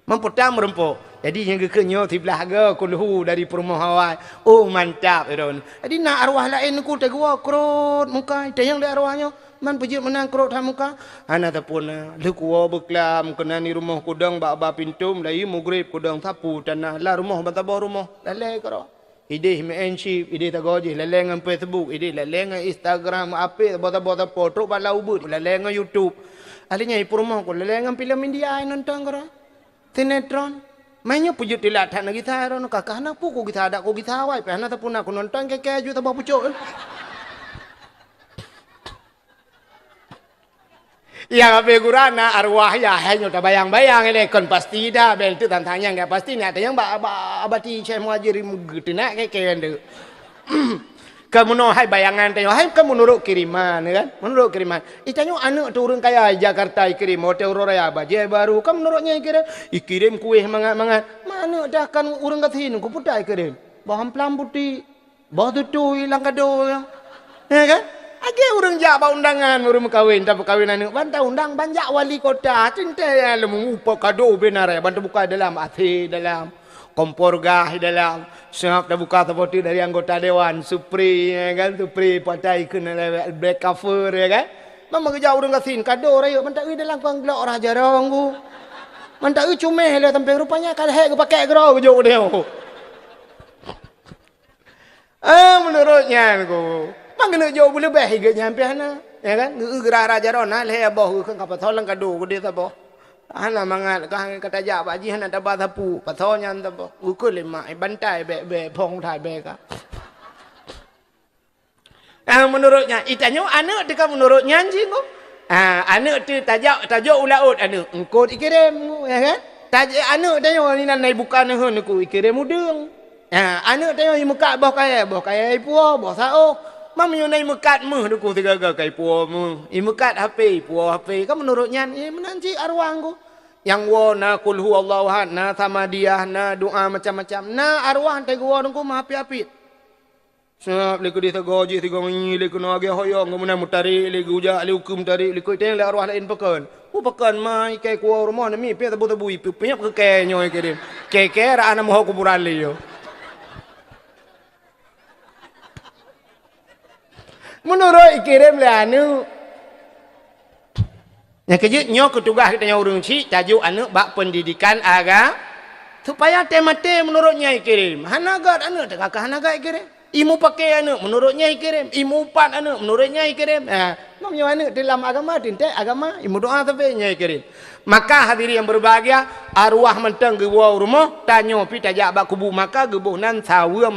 Mempertam merempuk. Jadi yang kekenyo sebelah ke kulhu dari purmoh hawai. Oh mantap iron. Jadi nak arwah lain ku tegua krot muka. Tayang le arwahnya man pejit menang krot ha muka. Ana tapuna le kuwa beklam kena ni rumah kudang ba pintum lai maghrib kudang sapu tanah la rumah bantabah rumah lalai karo. Ide menship ide tagoji lalai ngam Facebook ide lalai ngam Instagram ape bota foto bala ubut lalai ngam YouTube. Alinya purmoh ku lalai ngam film India nonton karo. Sinetron. Mainnya pujut dilat nak gitar no kakak anak pu ku gitar ada ku gitar wai pe anak tapun aku nonton ke ju tabah pucuk. Yang ape gurana arwah ya hanya tak bayang-bayang ele kon pasti dah bel tu tantangnya enggak pasti ni ada yang abati Syekh Muhajir getenak ke ande. Kamu no hai bayangan tanya hai kamu menurut kiriman kan menurut kiriman itanya anak tu orang kaya Jakarta kirim hotel raya baje baru kamu menurutnya kirim kuih mangat mana dah kan orang katin ku putai kirim bahan pelam putih bah tu hilang kado ya kan age orang jaba undangan orang kawin tapi kawin anak bantah undang banyak wali kota cinta ya lemu upa kado benar ya bantah buka dalam AC dalam kompor gas dalam siap dah buka tapoti dari anggota dewan Supri ya kan Supri patai kena black cover ya kan memang kerja orang kasin kado raya mantak dalam kang gelak orang jarang ku mantak cumeh le sampai rupanya kalau hek pakai gerau jok dia menurutnya ku mangkena jauh boleh bah higa nyampe hana ya kan gerah raja rona le boh kan kapal tolong kado ku dia sabo hana mangat kata jak pak ji hana tabah sapu pathonya tabo ukul lima bantai be pong thai be ka menurutnya itanya anak dekat menurutnya anjing ko anak tu tajak ulaut anak engkau dikirim ya kan tajak anak tanya ni nanai bukan hun ku kirim udang anak tanya i mekat boh kaya puo boh sao mam yo nai mekat meh ku tiga kai puo meh i mekat HP puo HP kan menurutnya menanci arwah ku yang wo na kul huwallahu ahad na samadiyah na doa macam-macam na arwah tegu wo ku mah api-api Siap liku di tagoji tiga menyi liku nage hoyong kemudian mutari liku uja liku mutari liku teng le arwah lain pekan. Pekan mai kai ku rumah nami pe tabu ipu penyap ke kai nyoy kirim. Ke ra ana moh kuburan li yo. Menurut kirim lah anu. Yang kejut nyo ketugas kita orang cik tajuk anu bak pendidikan agama supaya temate menurutnya kirim. Hanagat anu tak kakak hanagat kirim. Imu pakai anu menurutnya kirim. Imu upat anu menurutnya kirim. Namanya anu dalam agama tinta agama imu doa tapi nyai kirim. Maka hadiri yang berbahagia arwah mentang gebuah rumah tanyo pi tajak bak kubu maka gebuhnan sawa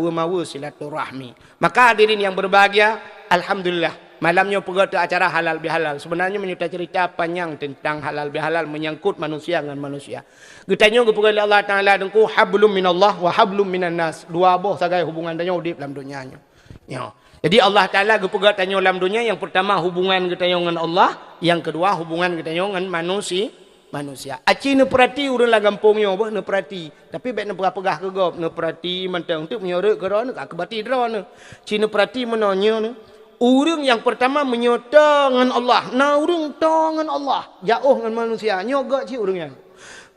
mawa silaturahmi. Maka hadirin yang berbahagia, alhamdulillah malamnya pergi acara halal bihalal. Sebenarnya menyertai cerita panjang tentang halal bihalal menyangkut manusia dengan manusia. Getanya kepada Allah Taala dengku hablum minallah wa hablum minan nas. Dua boh sagai hubungan tanya di dalam dunianya. Ya. Jadi Allah Taala kepada tanya dalam dunia yang pertama hubungan kita dengan Allah, yang kedua hubungan kita dengan manusia. Aci ne perhati urang lah gampungnya apa ne perhati. Tapi baik ne pegah ke gop ne perhati mentang untuk menyorek ke ron ke bati ron. Ci ne perhati menanya ne. Urang yang pertama menyota dengan Allah. Na urang dengan Allah. Jauh dengan manusia. Nyoga ci urang yang.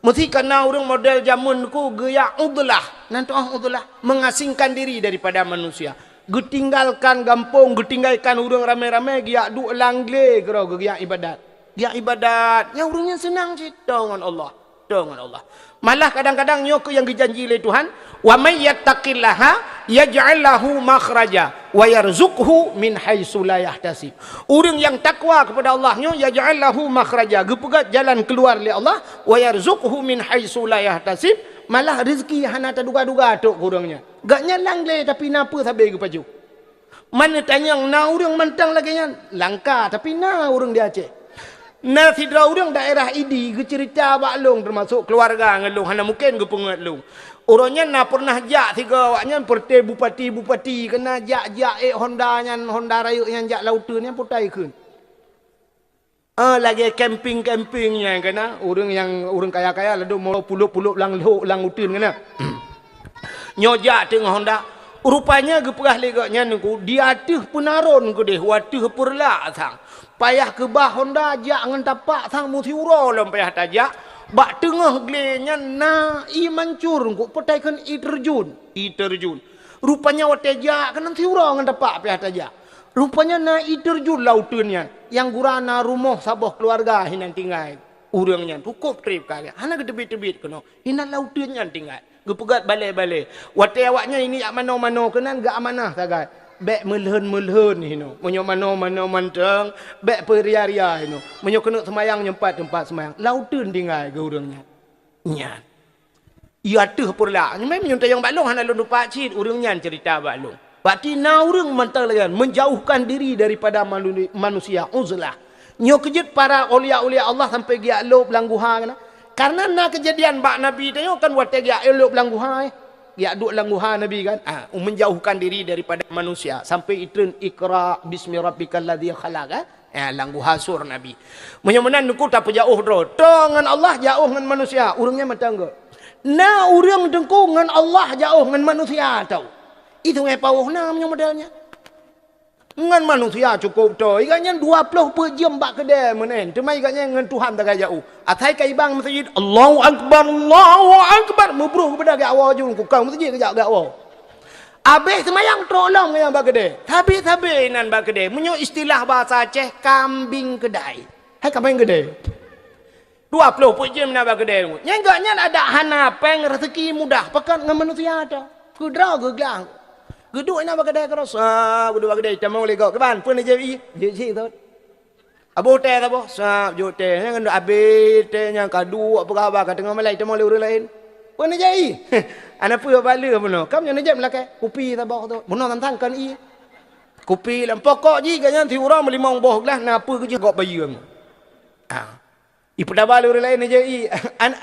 Mesti kena urang model zaman ku gaya udlah. Nanti udlah mengasingkan diri daripada manusia. Getinggalkan gampung, getinggalkan urang ramai-ramai giak du langle kero giak ibadat. Dia ibadat, yang orangnya senang cerita dengan Allah. Dengan Allah. Malah kadang-kadang nyok yang dijanji oleh Tuhan, wa may yattaqillaha yaj'al lahu makhraja wa yarzuqhu min haitsu la yahtasib. Orang yang takwa kepada Allahnya yaj'al lahu makhraja, gepegat jalan keluar oleh Allah, wa yarzuqhu min haitsu la yahtasib, malah rezeki hana terduga-duga tok kurangnya. Gaknya langle tapi napa sampai ke paju. Mana tanya na orang mentang lagi nya langka tapi na orang dia Aceh. Nah, sidra orang daerah ini cerita baklong termasuk keluarga ngelung hana mungkin ke pengelung. Orangnya nak pernah jak tiga awaknya perti bupati kena jak Honda Raya yang jak lautan yang putai kun. Lagi campingnya kena orang kaya lalu mau puluh lang utin kena. Nyojak tengah Honda. Rupanya geperah legaknya nunggu dia tuh penaron ke deh watuh perla sang. Payah ke bah Honda jak ngan tapak sang muti uro lam payah tajak. Bak tengah glenya na i mancur ngku petaikan i terjun. Rupanya watejak kan nanti uro ngan tapak payah tajak. Rupanya na i terjun lautunnya. Yang gurana rumah sabah keluarga hinan tinggal. Urangnya cukup trip kali. Hana ke tebit-tebit kena. Hinan lautunnya tinggal. Gepegat balik-balik. Watai awaknya ini yak mano-mano kenan gak amanah sagai. Bek melhen hino. Menyo mano manteng, bek peria-ria hino. Menyo kena semayang tempat semayang. Lautun tinggal ke urangnya. Nyan. Ia tuh pula. Memang menyuntai yang baklong hana lundu pakcit urangnya cerita baklong. Berarti na urang mantang lagi menjauhkan diri daripada manusia uzlah. Nyo kejut para ulia-ulia Allah sampai dia lob langguha kana. Karena na kejadian bak Nabi tanya kan wate dia elok langguha dia duk langguha Nabi kan menjauhkan diri daripada manusia sampai itun ikra bismi rabbikal ladzi khalaq langguha sur Nabi menyemenan nuku tak jauh dro dengan Allah jauh dengan manusia urangnya matangga na urang dengku dengan Allah jauh dengan manusia tahu itu ngai pawuhna menyemedannya dengan manusia cukup tu. Ikatnya 20 per jam bak kedai menen. Cuma ikatnya dengan Tuhan tak jauh. Atai kai bang masjid Allahu akbar mubruh kepada gak awal jung ku kau masjid kejak gak awal. Habis semayang tolong yang bak kedai. Tapi nan bak kedai. Menyo istilah bahasa Aceh kambing kedai. Hai kambing kedai. 20 per jam nak bak kedai. Nyengaknya ada hanapeng rezeki mudah pekan dengan manusia ada. Kudra geglang. Geduk nak kedai keros. Geduk kedai tamau lego ke ban pun je je tu. Abo teh abo sap jo teh ngan habis teh yang kadu apa khabar kat tengah malai tamau le orang lain. Pun je. Ana pu bala puno. Kam yang najam lakai kopi tabak tu. Puno tantangkan i. Kopi lam pokok ji ganyan ti urang melimong boh lah napa ke je gok bayung. Ipu dah bala orang lain je i.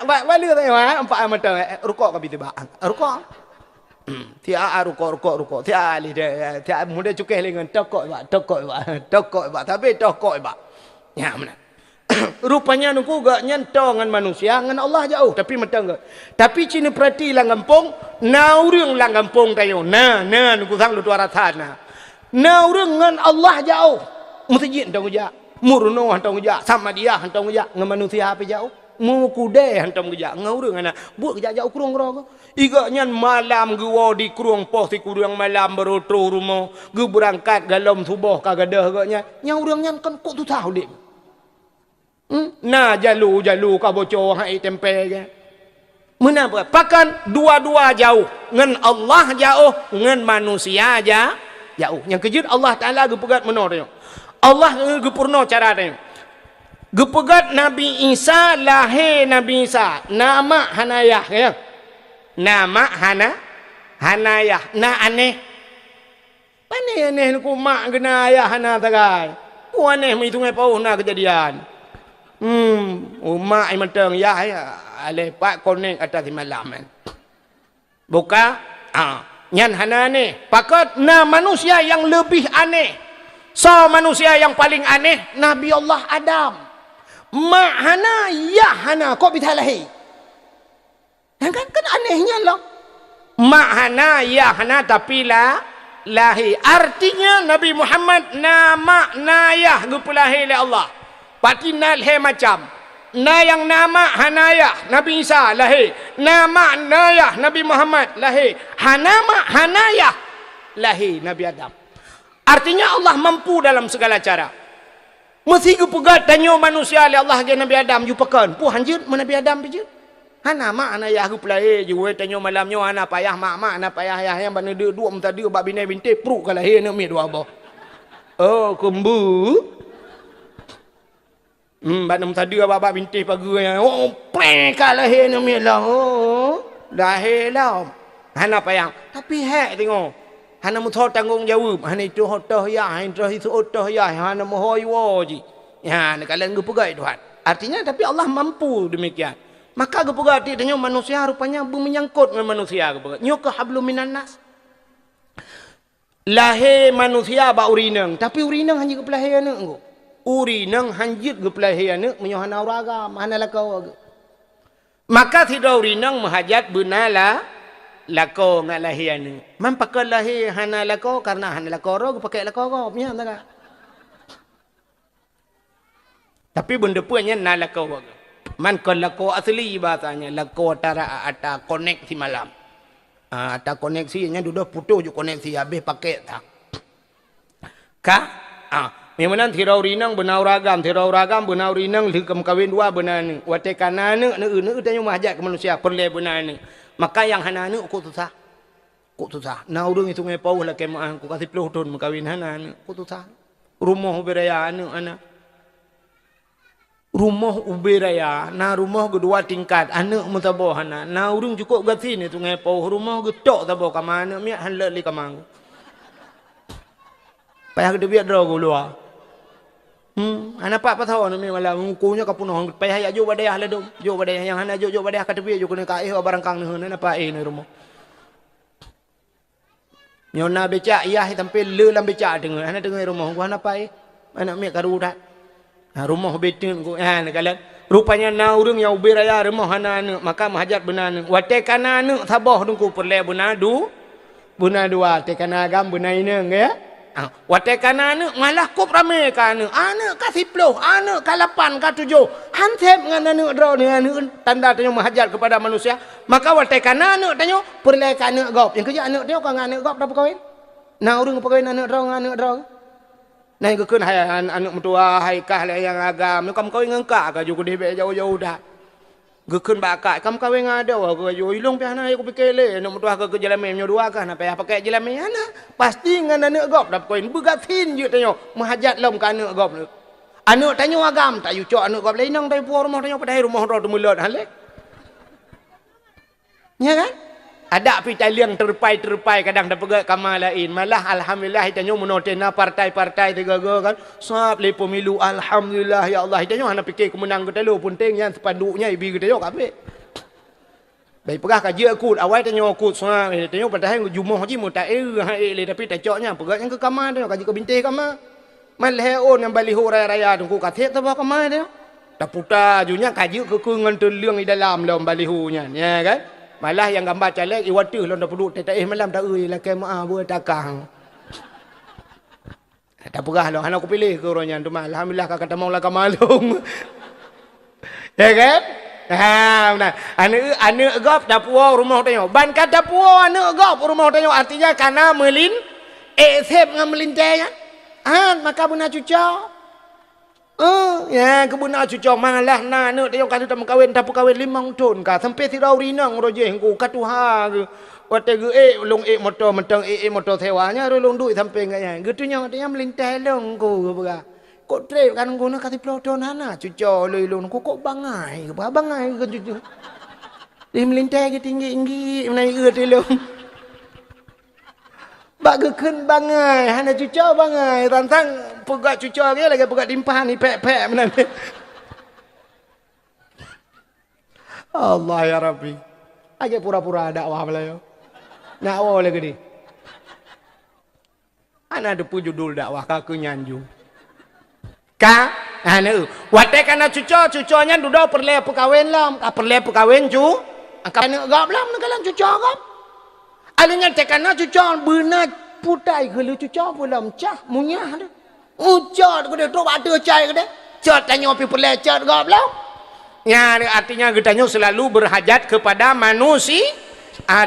Bala tu empat mata rukuk ka bitu ba. Rukuk. Tiap rukuk. Tiap lidah. Tiap muda cukai dengan tokok ba. Tapi tokok ba. Ya mana? Rupanya nunggu gak nyantong dengan manusia, dengan Allah jauh. Tapi matang gak. Tapi cina perhati lang kampung, na urang lang kampung tayo. Na nunggu sang lu tuara sana. Na urang dengan Allah jauh. Masjid tong uja. Murno tong uja. Sama dia tong uja. Dengan manusia apa jauh? mu kudai hantam gejak ngaurang ana buat gejak jauh kurang gerang iga nyan malam gua di kurang pos di kurang malam berotro rumah gu berangkat galom subuh kagadah ganya nyaurang nyan kan kok tu tahu dik nah jalu ka bocor hai tempe ke menapa pakan dua-dua jauh ngan Allah jauh ngan manusia aja jauh yang kejut Allah Taala gu pegat menor tengok Allah gu purno cara tengok gepegat Nabi Isa lahir Nabi Isa nama Hanayah ya nama Hanayah na aneh paneh aneh ku mak gena ayah hana tagai ku aneh mi tungai pau na kejadian mak ai menteng ya ale pak konek atas malam buka nyan hana aneh pakat na manusia yang lebih aneh so manusia yang paling aneh Nabi Allah Adam mak hana ya hana kok bisa lahir kan anehnya lah mak hana ya hana tapi lahir artinya Nabi Muhammad nama nayah gupulahir oleh Allah patinal he macam na yang nama hanayah Nabi Isa lahir nama nayah Nabi Muhammad lahir hanama hanayah lahir Nabi Adam artinya Allah mampu dalam segala cara mesti pegat tanya manusia oleh Allah ke Nabi Adam you pekan pu hanjut mana Nabi Adam pijut hana mak ana yah pelai je we tanya malamnya ana payah mak ana payah ayah yang bana dia dua minta dia bab bini binti pruk kalau he nak mi dua abah oh kumbu bana minta dia bab binti pagi oh pre kalau he nak mi lah oh dah he lah hana payah tapi hek tengok hana muthor tanggung jawab hana itu hotoh ya hana itu hotoh ya hana mohoi waji ya kalian gepegai Tuhan artinya tapi Allah mampu demikian maka gepegai tanya manusia rupanya menyangkut dengan manusia gepegai nyok hablum minan nas lahir manusia ba urinang tapi urinang hanya kepelahir anak engko urinang hanjit kepelahir anak menyohana uraga mana lakau maka tidak urinang menghajat benala lako ngat lahir ni man pakai lahir hana lako karena hana lako ro pakai lako ro punya tak tapi benda punya na lako man kon lako asli bahasanya lako tara ata connect si malam ata koneksinya duduk putus je koneksi habis pakai tak ka memang tirau rinang benau ragam benau rinang likam kawin dua benar ni wate kanan ne tanya mahajat ke manusia perle benar ni maka yang hana ni kok susah na urang itu ngai pau lah kemah ku kasih 10 tahun mengkawin hana ni kok susah rumah uberaya anak rumah uberaya na rumah kedua tingkat anak mutabah hana na urang cukup gati ni tu ngai pau rumah getok tabah ka mana mi halal li kamang payah gede biar draw luar anak pak tahu ni malah ngukunya kapunoh payah ya jo badai lah dong jo badai yang hana jo badai ka tepi jo kena kai barang kang ni apa ni rumah nyona beca iya tampil le lam beca dengar hana dengar rumah gua hana pai anak mi karudat rumah betin ku kalian rupanya na urang yang uberaya rumah hana maka mahajat benar wate kana sabah dungku perle bunadu bunadua te kana agam bunaina ya wate kana malah kop rame kana anak ka 10 anak ka 8 ka 7 hansep ngan anak draw ni anak tanda tanya mahajat kepada manusia maka wate kana anak tanya perle kana gop yang kerja anak dia kan anak gop dah berkahwin na urang berkahwin anak draw nah keun hai anak mentua hai kah yang agam kam kawin ngangka ka juga debe jauh-jauh dah gekeun bakak kam kawin ngada wa go ilung pi hana aku pikele anak mentua ke jelame nyo dua kah na payah pakai jelame hana pasti ngan anak gop dah koin begatin je tanyo mahajat lom ka anak gop anak tanyo agam tak yucok anak gop lain nang tai puar rumah tanyo padai rumah ro temulut halek ya kan ada pi taliang terpai kadang dah pegat kamar lain malah alhamdulillah tanyo menotena partai-partai tiga-tiga kan sab le pemilu alhamdulillah ya Allah tanyo hana fikir kemenang ke telu penting yang sepanduknya ibi ke tanyo kabeh baik pegah kaji akut awal tanyo akut sab tanyo padahal jumuh ji mutair le tapi tacoknya pegat yang ke kamar tanyo kaji ke bintih kamar malheon yang baliho raya-raya tungku katet apa kamar tanyo tak putar junya kaji ke ngan terliang di dalam dalam balihonya ya kan malah yang gambar caleg iwatu lon dah puduk tak malam tak euy lah kemaah buat takang tak perah lah anak aku pilih ke orangnya tu alhamdulillah kakak mau lah kamalung ya kan Benar. Ane gop dapur rumah tanya. Ban kata dapur ane gop rumah tanya artinya karena sep dengan melintanya. Maka benar cuca. Ya kebuna cuca malah nak tengok kan tak kawin tapi kawin 5 tahun ka sampai tirau rinang roje engko katuha ke wate ge long motor mentang motor sewanya long duit sampai ngaya getunya dia melintai long ko bega kok trip kan guna kati ploton hana cuca lelong kok bangai ke cuca dia melintai ke tinggi-tinggi naik ge telong bak gekeun bangai hana cuca bangai tantang pegak cuca ge lagi pegak dimpahan ni pek-pek menan Allah ya Rabbi aja pura-pura dakwah belayo dakwah lagi ni ana ada pu judul dakwah ka nyanju ka ana wate kana cucanya duda perle pekawin lam ka perle pekawin cu kana gap lam nagalan cuca gap alanya tekana cuca beuna putai gelu cuca pulam cah munyah de ucat gede tu ada cai gede cat tanya pi perle cat gap lam ya artinya gedanya selalu berhajat kepada manusia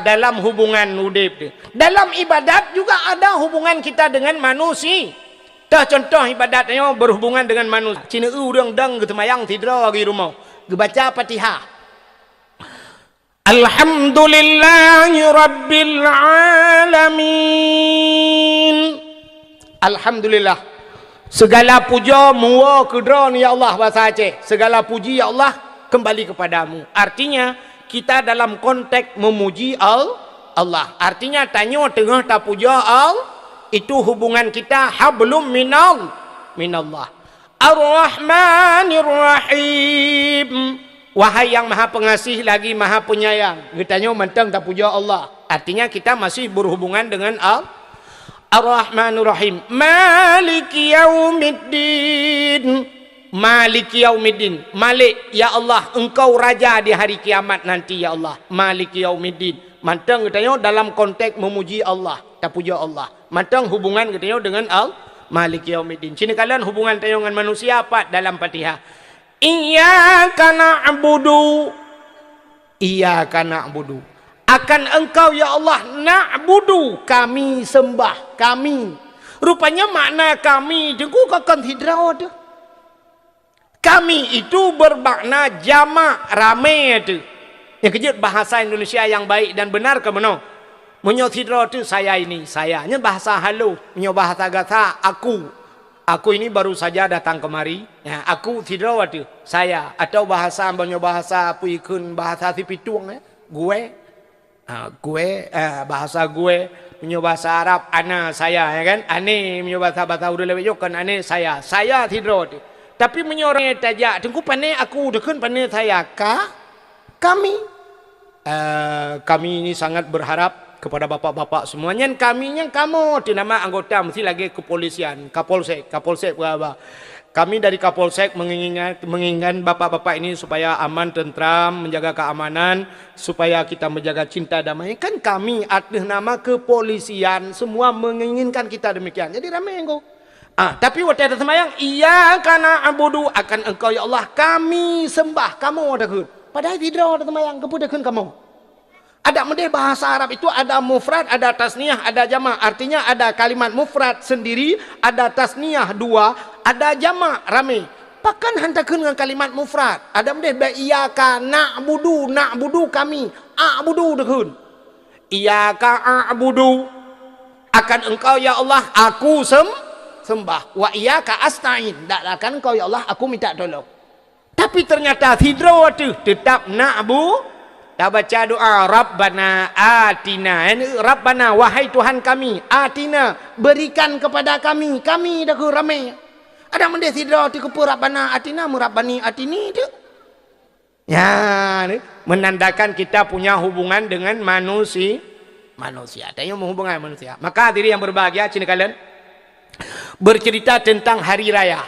dalam hubungan udip dalam ibadat juga ada hubungan kita dengan manusia dah contoh ibadatnya berhubungan dengan manusia cina urang dang getemayang tidra di rumah gebaca Fatihah Alhamdulillahi Rabbil Alamin Alhamdulillah segala puja muwa kedra ni ya Allah bahasa Aceh segala puji ya Allah kembali kepadamu artinya kita dalam konteks memuji Allah artinya tanya tengah tak puja Allah itu hubungan kita hablum minallah Ar-Rahmanir Rahim wahai yang maha pengasih lagi maha penyayang kitanya mentang tak puja Allah artinya kita masih berhubungan dengan Allah Ar-Rahmanur Rahim Maliki Yaumiddin Maliki Yaumiddin Malik ya Allah engkau raja di hari kiamat nanti ya Allah Maliki Yaumiddin mantang katanya dalam konteks memuji Allah tak puja Allah mantang hubungan katanya dengan Allah Maliki Yaumiddin sini kalian hubungan katanya dengan manusia apa dalam Fatihah Iyyaka na'budu Iyyaka na'budu akan engkau ya Allah na'budu kami sembah kami rupanya makna kami dengku akan hidraw tu kami itu bermakna jamak ramai tu yang kejut bahasa Indonesia yang baik dan benar ke mana menyo hidraw tu saya ini sayanya bahasa halu menyo bahasa gata aku ini baru saja datang kemari ya, aku hidraw tu saya atau bahasa menyo bahasa puikun bahasa tipituang gue bahasa gue punya bahasa Arab ana saya ya kan ane punya bahasa udah lebih kan ane saya tidak tapi menyorong tajak tengku pane aku dekun pane saya kami ini sangat berharap kepada bapak-bapak semuanya kaminya kamu di nama anggota mesti lagi kepolisian kapolsek berapa kami dari Kapolsek menginginkan bapak-bapak ini supaya aman, tentram, menjaga keamanan, supaya kita menjaga cinta damai. Kan kami atas nama kepolisian semua menginginkan kita demikian. Jadi ramai engkau. Tapi waktu ada semayang, Iyyaka na'budu akan engkau ya Allah kami sembah kamu adakun. Padahal tidak ada semayang kepudakun kamu. Ada model bahasa Arab itu ada mufrad, ada tasniyah, ada jamak. Artinya ada kalimat mufrad sendiri, ada tasniyah dua, ada jamak ramai. Pakan hantakeun dengan kalimat mufrad. Ada model iyyaka na'budu kami, a'budu dekun. Iyyaka a'budu akan engkau ya Allah aku sembah. Wa iyyaka asta'in. Tak akan engkau ya Allah aku minta tolong. Tapi ternyata hidro tu tetap na'bu. Tak baca doa Rabbana atina. Rabbana wahai Tuhan kami, atina berikan kepada kami dah ke ramai. Ada mendes tidak tu kepu Rabbana atina murabbani atini tu. Ya, menandakan kita punya hubungan dengan manusia. Tanya hubungan manusia. Maka diri yang berbahagia cina kalian bercerita tentang hari raya.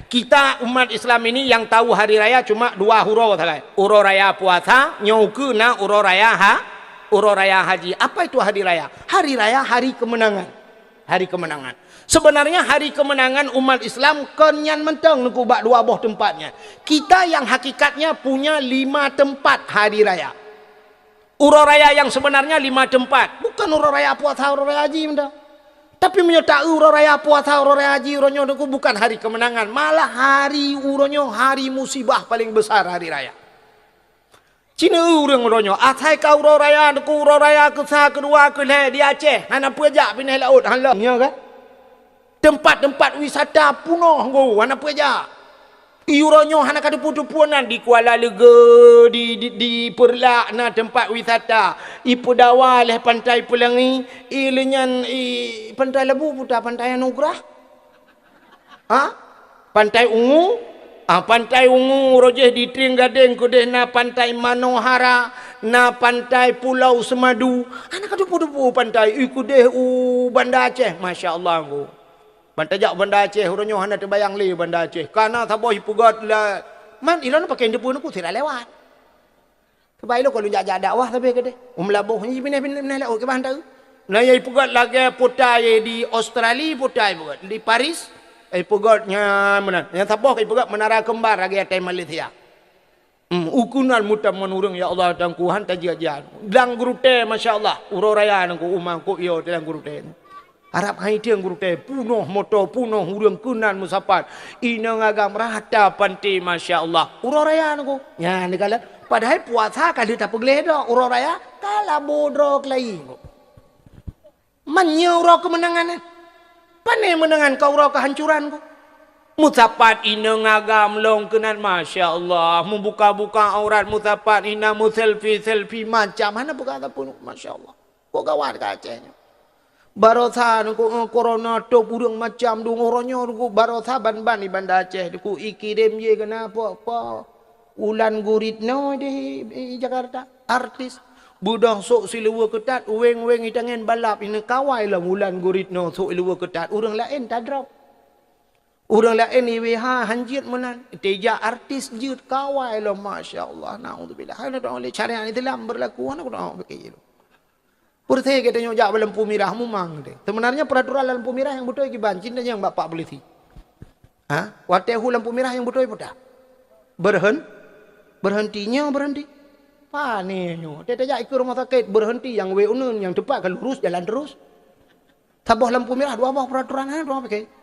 Kita umat Islam ini yang tahu hari raya cuma 2 huruf saja. Uro raya puasa, nyaukeuna uro raya haji. Apa itu hari raya? Hari raya hari kemenangan. hari kemenangan. Sebenarnya hari kemenangan umat Islam kenyan menteng nuku bak dua boh tempatnya. Kita yang hakikatnya punya 5 tempat hari raya. Uro raya yang sebenarnya 5 tempat. Bukan uro raya puasa, uro raya haji benda. Tapi menyertai uro raya puasa, uro raya haji, uronyo nuku bukan hari kemenangan. Malah hari uronyo hari musibah paling besar hari raya. Cina urang uronyo. Atai kau uro raya nuku uro raya kesah kedua ke di Aceh. Hana pejak pindah laut halam. Ya kan? Tempat-tempat wisata punoh go. Hana pejak. Iuronyo hana kada putu-puanan di Kuala Lega, di Perlak na tempat wisata. Ipu dawa leh pantai Pelangi, ilenyan pantai Lebu puta pantai Anugerah. Ha? Pantai Ungu, pantai Ungu rojeh di Tringgadeng kudeh na pantai Manohara, na pantai Pulau Semadu. Hana kada putu-putu pantai ikudeh Banda Aceh, masya-Allah go. Bantajak Banda Aceh, uronyo hana terbayang li Banda Aceh. Karena taboh ipugat lah. Man, ilan pakai depu nuku tidak lewat. Kebaik lo kalau jajak dakwah tapi kede. Labuh ni pindah laut ke bantai. Nah, ya ipugat lagi putai di Australia putai ipugat. Di Paris, ipugatnya mana? Yang taboh ipugat Menara Kembar lagi atai Malaysia. Ukunan mutam menurung ya Allah dan Tuhan tajian. Dang gurute masya-Allah. Uro raya nangku umang ku yo dalam gurute. Harap hai tiang guru teh punoh moto punoh urang kunan musapat ina ngagam rata panti masya-Allah uro raya nangku nya negala padahal puasa kali tak pegledo uro raya kala bodrok lai mannya uro kemenangan pane menangan kau uro kehancuran ku musapat ina ngagam long kunan masya-Allah membuka-buka aurat musapat ina mu selfie macam mana buka ataupun masya-Allah kok gawat ka Acehnya. Barotha nuku corona to burung macam dung oronyo nuku barotha ban-ban di Banda Aceh nuku ikirim je kenapa apa ulan guritno di Jakarta artis budang sok siluwa ketat weng-weng itangen balap ini kawai lah ulan guritno sok siluwa ketat urang lain tak drop urang lain IWH hanjit menan teja artis jut kawai lah masya-Allah naudzubillah hana dah oleh syariat ni dalam berlaku ana ku dah pakai itu. Purthe kita nyojak lampu merah mumang deh. Sebenarnya peraturan lampu merah yang betul ki bancin dan yang bapak beli ti. Ha? Watehu lampu merah yang betul pada. Berhentinya berhenti. Panenyo. Dia tajak ikut rumah sakit berhenti yang weunun yang tepat kalau lurus jalan terus. Taboh lampu merah dua bawah peraturan dua pakai.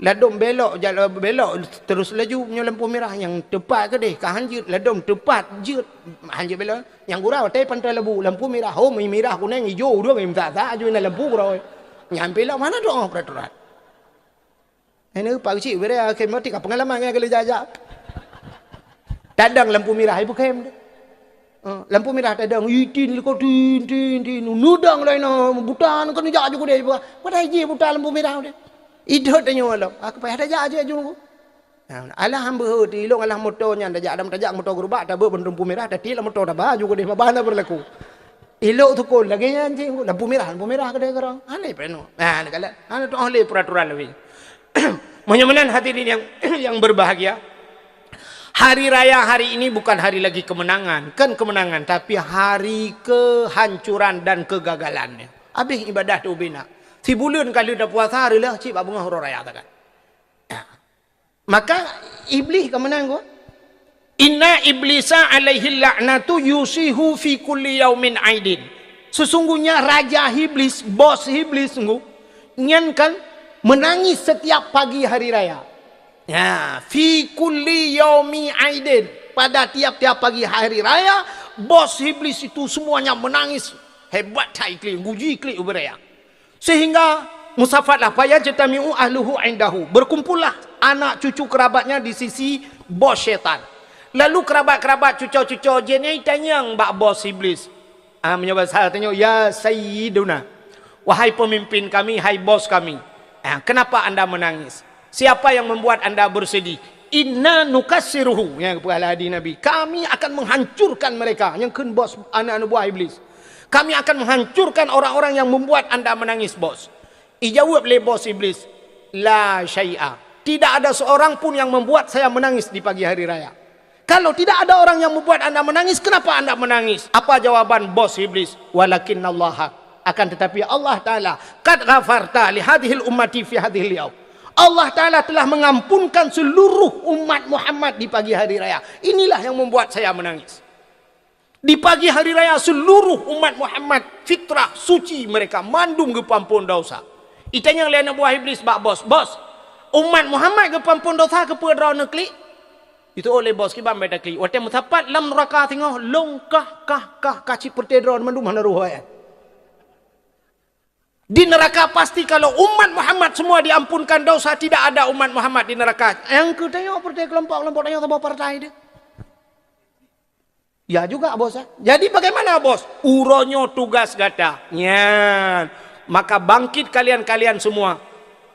Ladom belok jalan belok terus laju punya lampu merah yang tepat ke deh kahanjut ladom tepat jut hanjut belok yang gurau teh pantai Lebu lampu merah oh merah kuning hijau dua minta tak aju na lampu gurau nyampe lah mana doang peraturan ini pak cik berea kematik pengalamannya kalau jajak tadang lampu merah ibu kem lampu merah tadang itin liko tin nudang lain butan kan jajak juga dia pada hiji buta lampu merah dia idot tanya Allah aku payah tajak aja jung alah hamba di long alah motornya tajak adam tajak motor gerubak tak lampu merah tadi lah motor dah baju gede mabana berlaku elok tu kol lagi anjing lampu merah ke dia gerang aneh peno nah kala ana tu oleh peraturan lebih menyamanan hadirin yang berbahagia hari raya hari ini bukan hari lagi kemenangan kan kemenangan tapi hari kehancuran dan kegagalannya habis ibadah tu bina si bulan kali dah puasa hari lah cik bunga huru raya takkan. Maka iblis ke menang ko? Inna iblisa alaihi la'natu yusihu fi kulli yaumin aidin. Sesungguhnya raja iblis, bos iblis sungguh nyan kan menangis setiap pagi hari raya. Ya, fi kulli yaumi aidin. Pada tiap-tiap pagi hari raya, bos iblis itu semuanya menangis. Hebat iklim, guji iklim beraya. Sehingga musafatlah payah jetami'u ahluhu indahu. Berkumpullah anak cucu kerabatnya di sisi bos syaitan. Lalu kerabat-kerabat cucu-cucu jennya tanya mbak bos iblis. Menyebut saya tanya, ya sayyiduna. Wahai pemimpin kami, hai bos kami. Kenapa anda menangis? Siapa yang membuat anda bersedih? Inna nukassiruhu. Yang kepala hadi Nabi. Kami akan menghancurkan mereka. Yang kan bos anak-anak buah iblis. Kami akan menghancurkan orang-orang yang membuat anda menangis bos. Ijawab oleh bos iblis. La syai'a. Tidak ada seorang pun yang membuat saya menangis di pagi hari raya. Kalau tidak ada orang yang membuat anda menangis, kenapa anda menangis? Apa jawaban bos iblis? Walakinnallaha. Akan tetapi Allah Ta'ala qad ghafarta li hadhil ummati fi hadhil yaum. Allah Ta'ala telah mengampunkan seluruh umat Muhammad di pagi hari raya. Inilah yang membuat saya menangis. Di pagi hari raya seluruh umat Muhammad fitrah suci mereka mandum ke pampun dosa. Itanya oleh anak buah iblis bak bos. Bos, umat Muhammad ke pampun dosa ke pedra nekli. Itu oleh bos ki bambai takli. Wate mutapat lam neraka tengok longkah kah kaci pertedra mandum hana ruhaya. Di neraka pasti kalau umat Muhammad semua diampunkan dosa, tidak ada umat Muhammad di neraka. Yang ku tengok partai kelompok-kelompok tengok tambah partai dia. Ya juga bos. Jadi bagaimana bos? Uronyo tugas gata. Nyan. Maka bangkit kalian-kalian semua.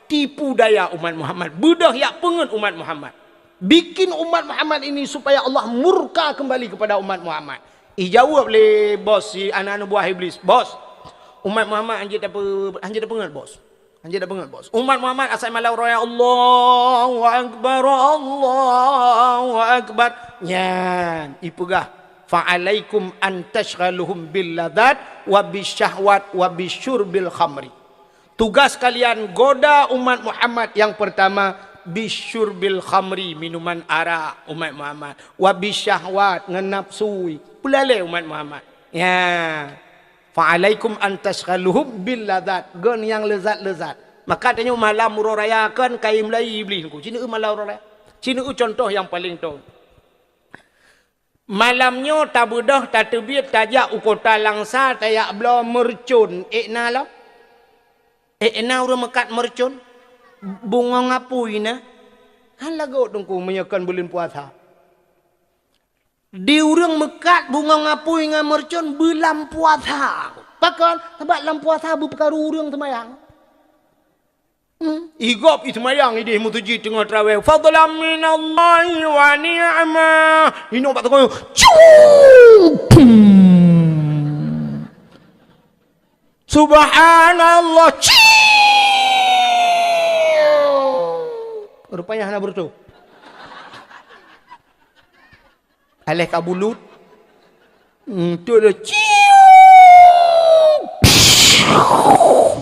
Tipu daya umat Muhammad. Budah yak pengen umat Muhammad. Bikin umat Muhammad ini supaya Allah murka kembali kepada umat Muhammad. Jawab le bos si anak-anak buah iblis. Bos. Umat Muhammad anjir dah pengen bos. Anjir dah pengen bos. Umat Muhammad asal malau raya Allahu Akbar. Allahu Akbar. Nyan. Ipegah. Fa'alaikum an tashghaluhum bil ladat wa bisyahwat wa bisyurbil khamri. Tugas kalian goda umat Muhammad yang pertama bisyurbil khamri, minuman arak umat Muhammad, wa bisyahwat ngenapsui pelale umat Muhammad. Ya. Fa'alaikum an tashghaluhum bil ladat, gon yang lezat-lezat. Maka tanya malam raya kan kai Melayu iblis ku. Cina malam raya. Cina contoh yang paling tahu. Malamnya tak bedah, tak terbit, tajak ukota langsa, tayak belah mercun. Ekna lah. Ekna orang mekat mercun. Bunga ngapui na. Hala kau tunggu menyakan bulan puasa. Di orang mekat bunga ngapui dengan mercun bulan puasa. Bahkan sebab dalam puasa berperkara orang semayang. Igop itu mayang ide mutuji tengah tarawih. Fadlan minallahi wa ni'mah. Ini obat tu. Subhanallah. Rupanya hana bertu. Aleh kabulut. Tu le.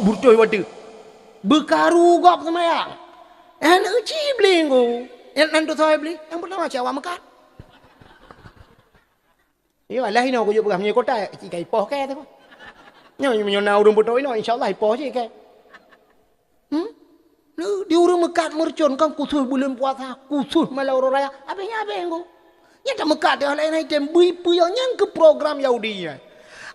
Bertu wadu. Berkaru gop semayang. Anak kecil beli aku. Yang nanti saya beli. Yang pertama cakap makan. Ya Allah ini aku juga berkah menyekota. Jika ipoh ke tu. Yang menyona urung betul ini. InsyaAllah ipoh je ke. Di urung mekat mercun kan khusus bulan puasa. Khusus malam raya. Apa yang aku. Yang tak mekat dia lain item. Bui-bui yang ke program Yahudi.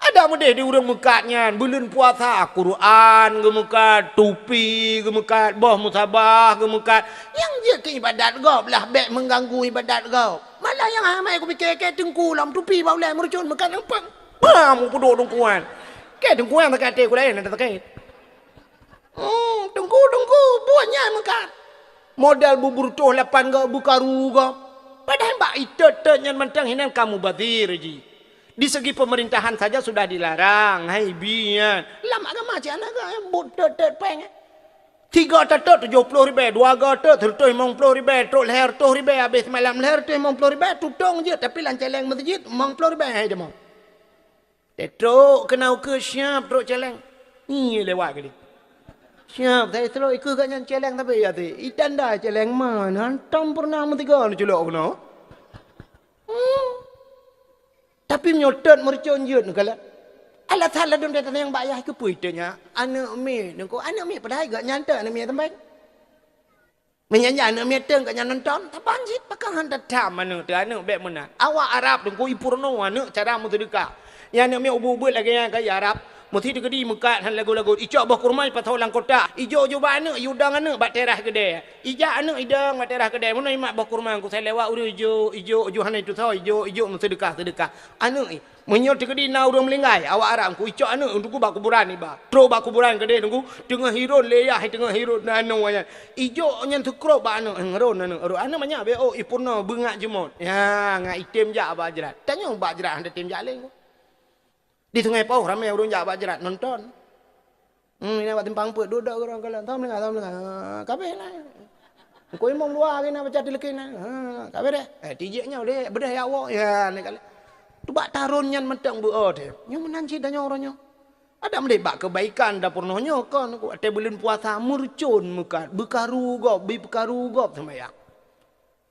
Ada model di urang mekatnya bulan puasa Quran gemekat, tupi gemekat, boh musabah gemekat. Yang dia ke ibadat kau belah beg mengganggu ibadat kau. Malah yang amai aku fikir ke tengkulam tupi bau lai mercun mekat nampak. Bam puduk tengkuan. Ke tengkuan tak kate aku lain ada terkait. Tengku buatnya mekat. Modal bubur toh 8 kau bukaru kau. Padahal mbak itu yang mentang hinan kamu batir ji. Di segi pemerintahan saja sudah dilarang. Hai bian. Lama agama macam mana kan? Bodoh peng. 3 tetet 70 ribu, 2 tetet 50 ribu, truk leher 2 ribu, habis malam leher 50 ribu, tutung je. Tapi lanceleng masjid 50 ribu hai dia mau. Truk kena ke siap truk celeng. Ni lewat kali. Siap saya truk ikut kat yang celeng tapi ya tu. Itan dah celeng mana? Hantam pernah mentiga ni celok kena. Tapi menyotot mercon je ni kalau. Allah Ta'ala dum datang yang bayah ke puitanya. Anak mi nengko anak mi padahal gak nyanta anak mi tempat. Menyanyi anak mi teng kat nonton. Tak banjit pakai hantar tam mana tu anak bek mana. Awak Arab nengko ipurno anak cara mu sedekah. Yang anak mi ubu-ubu lagi yang kaya Arab. Mesti digedi mekat han lagu-lagu icok bah kurma patau lang kota. Ijo jo ba anak yudang anak bak terah gede. Ija anak idang bak terah gede. Mun imak bah kurma ku saya lewat uru ijo han itu tahu ijo mesti sedekah. Anak menyot digedi na urang melinggai. Awak Arab ku icok anak untuk bak kuburan ni ba. Tro bak kuburan gede nunggu tengah hirun leyah tengah hirun anu aya. Ijo nyen tukro ba anak ngeron anak. Anak banyak be oh ipurna bengak jemot. Ya ngai item ja ba jerat. Tanya ba jerat hande tim jaleng. Di Sungai Pauh ramai orang jak bajerat nonton. Ini nak timpang put duduk orang kalau tahu dengar. Kabeh lah. Kau imam luar kena baca dilekin. Kabeh deh. Tijeknya boleh bedah ya awak ya ni kalau. Tu bak tarun yang mentang buat dia. Yang menanci tanya orangnya. Ada mendebak kebaikan dapurnonya kan. Ada bulan puasa mercun muka. Bekarugop, bekarugop semayang.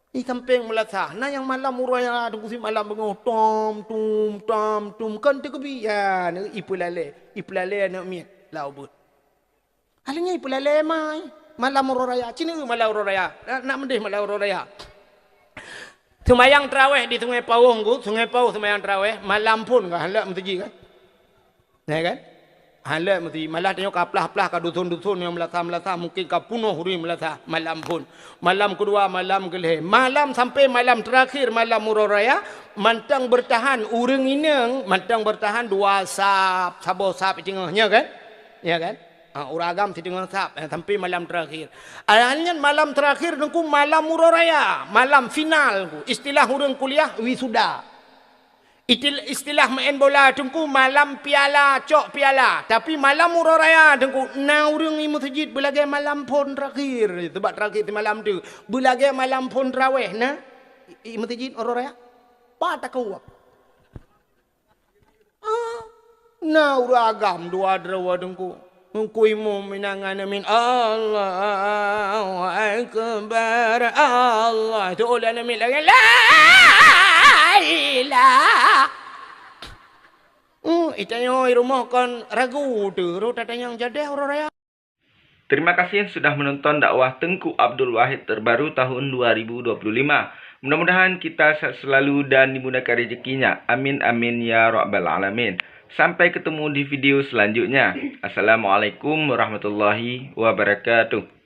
Di samping melasah. Nah yang malam uraya tunggu si malam bengong. Tom. Kan tu kebian. Ipulale nak miet. Lau but. Halnya ipulale mai. Malam uraya. Cina malam uraya. Nak mendeh malam uraya. Semayang terawih di Sungai Pauh. Sungai Pauh semayang terawih. Malam pun kan. Halak masjid kan. Ya kan? Hala mesti malah tengok kaplah-kaplah ka dusun-dusun yang melasa mungkin ka punuh huri melasa malam pun. Malam kedua malam kelih. Malam sampai malam terakhir malam muraraya mantang bertahan urang inang mantang bertahan 2 sap sabo sap tengahnya kan? Ya kan? Uragam di tengah sap sampai malam terakhir. Akhirnya malam terakhir nungku malam muraraya, malam final ku. Istilah urang kuliah wisuda. Istilah main bola tengku malam piala, cok piala. Tapi malam muraraya tengku naurung di masjid belagai malam pun terakhir. Sebab terakhir di malam tu. Belagai malam pun terawih na. Di masjid muraraya. Patah kau. Nauragam dua derawa tengku. Tengku imam minangan amin. Allahu Akbar. Allah. Itu oleh amin lagi. Itanya rumah kan ragu tu, tatanya yang jadi orang. Terima kasih yang sudah menonton dakwah Tengku Abdul Wahid terbaru tahun 2025. Mudah-mudahan kita sehat selalu dan dimudahkan rezekinya. Amin amin ya rabbal alamin. Sampai ketemu di video selanjutnya. Assalamualaikum warahmatullahi wabarakatuh.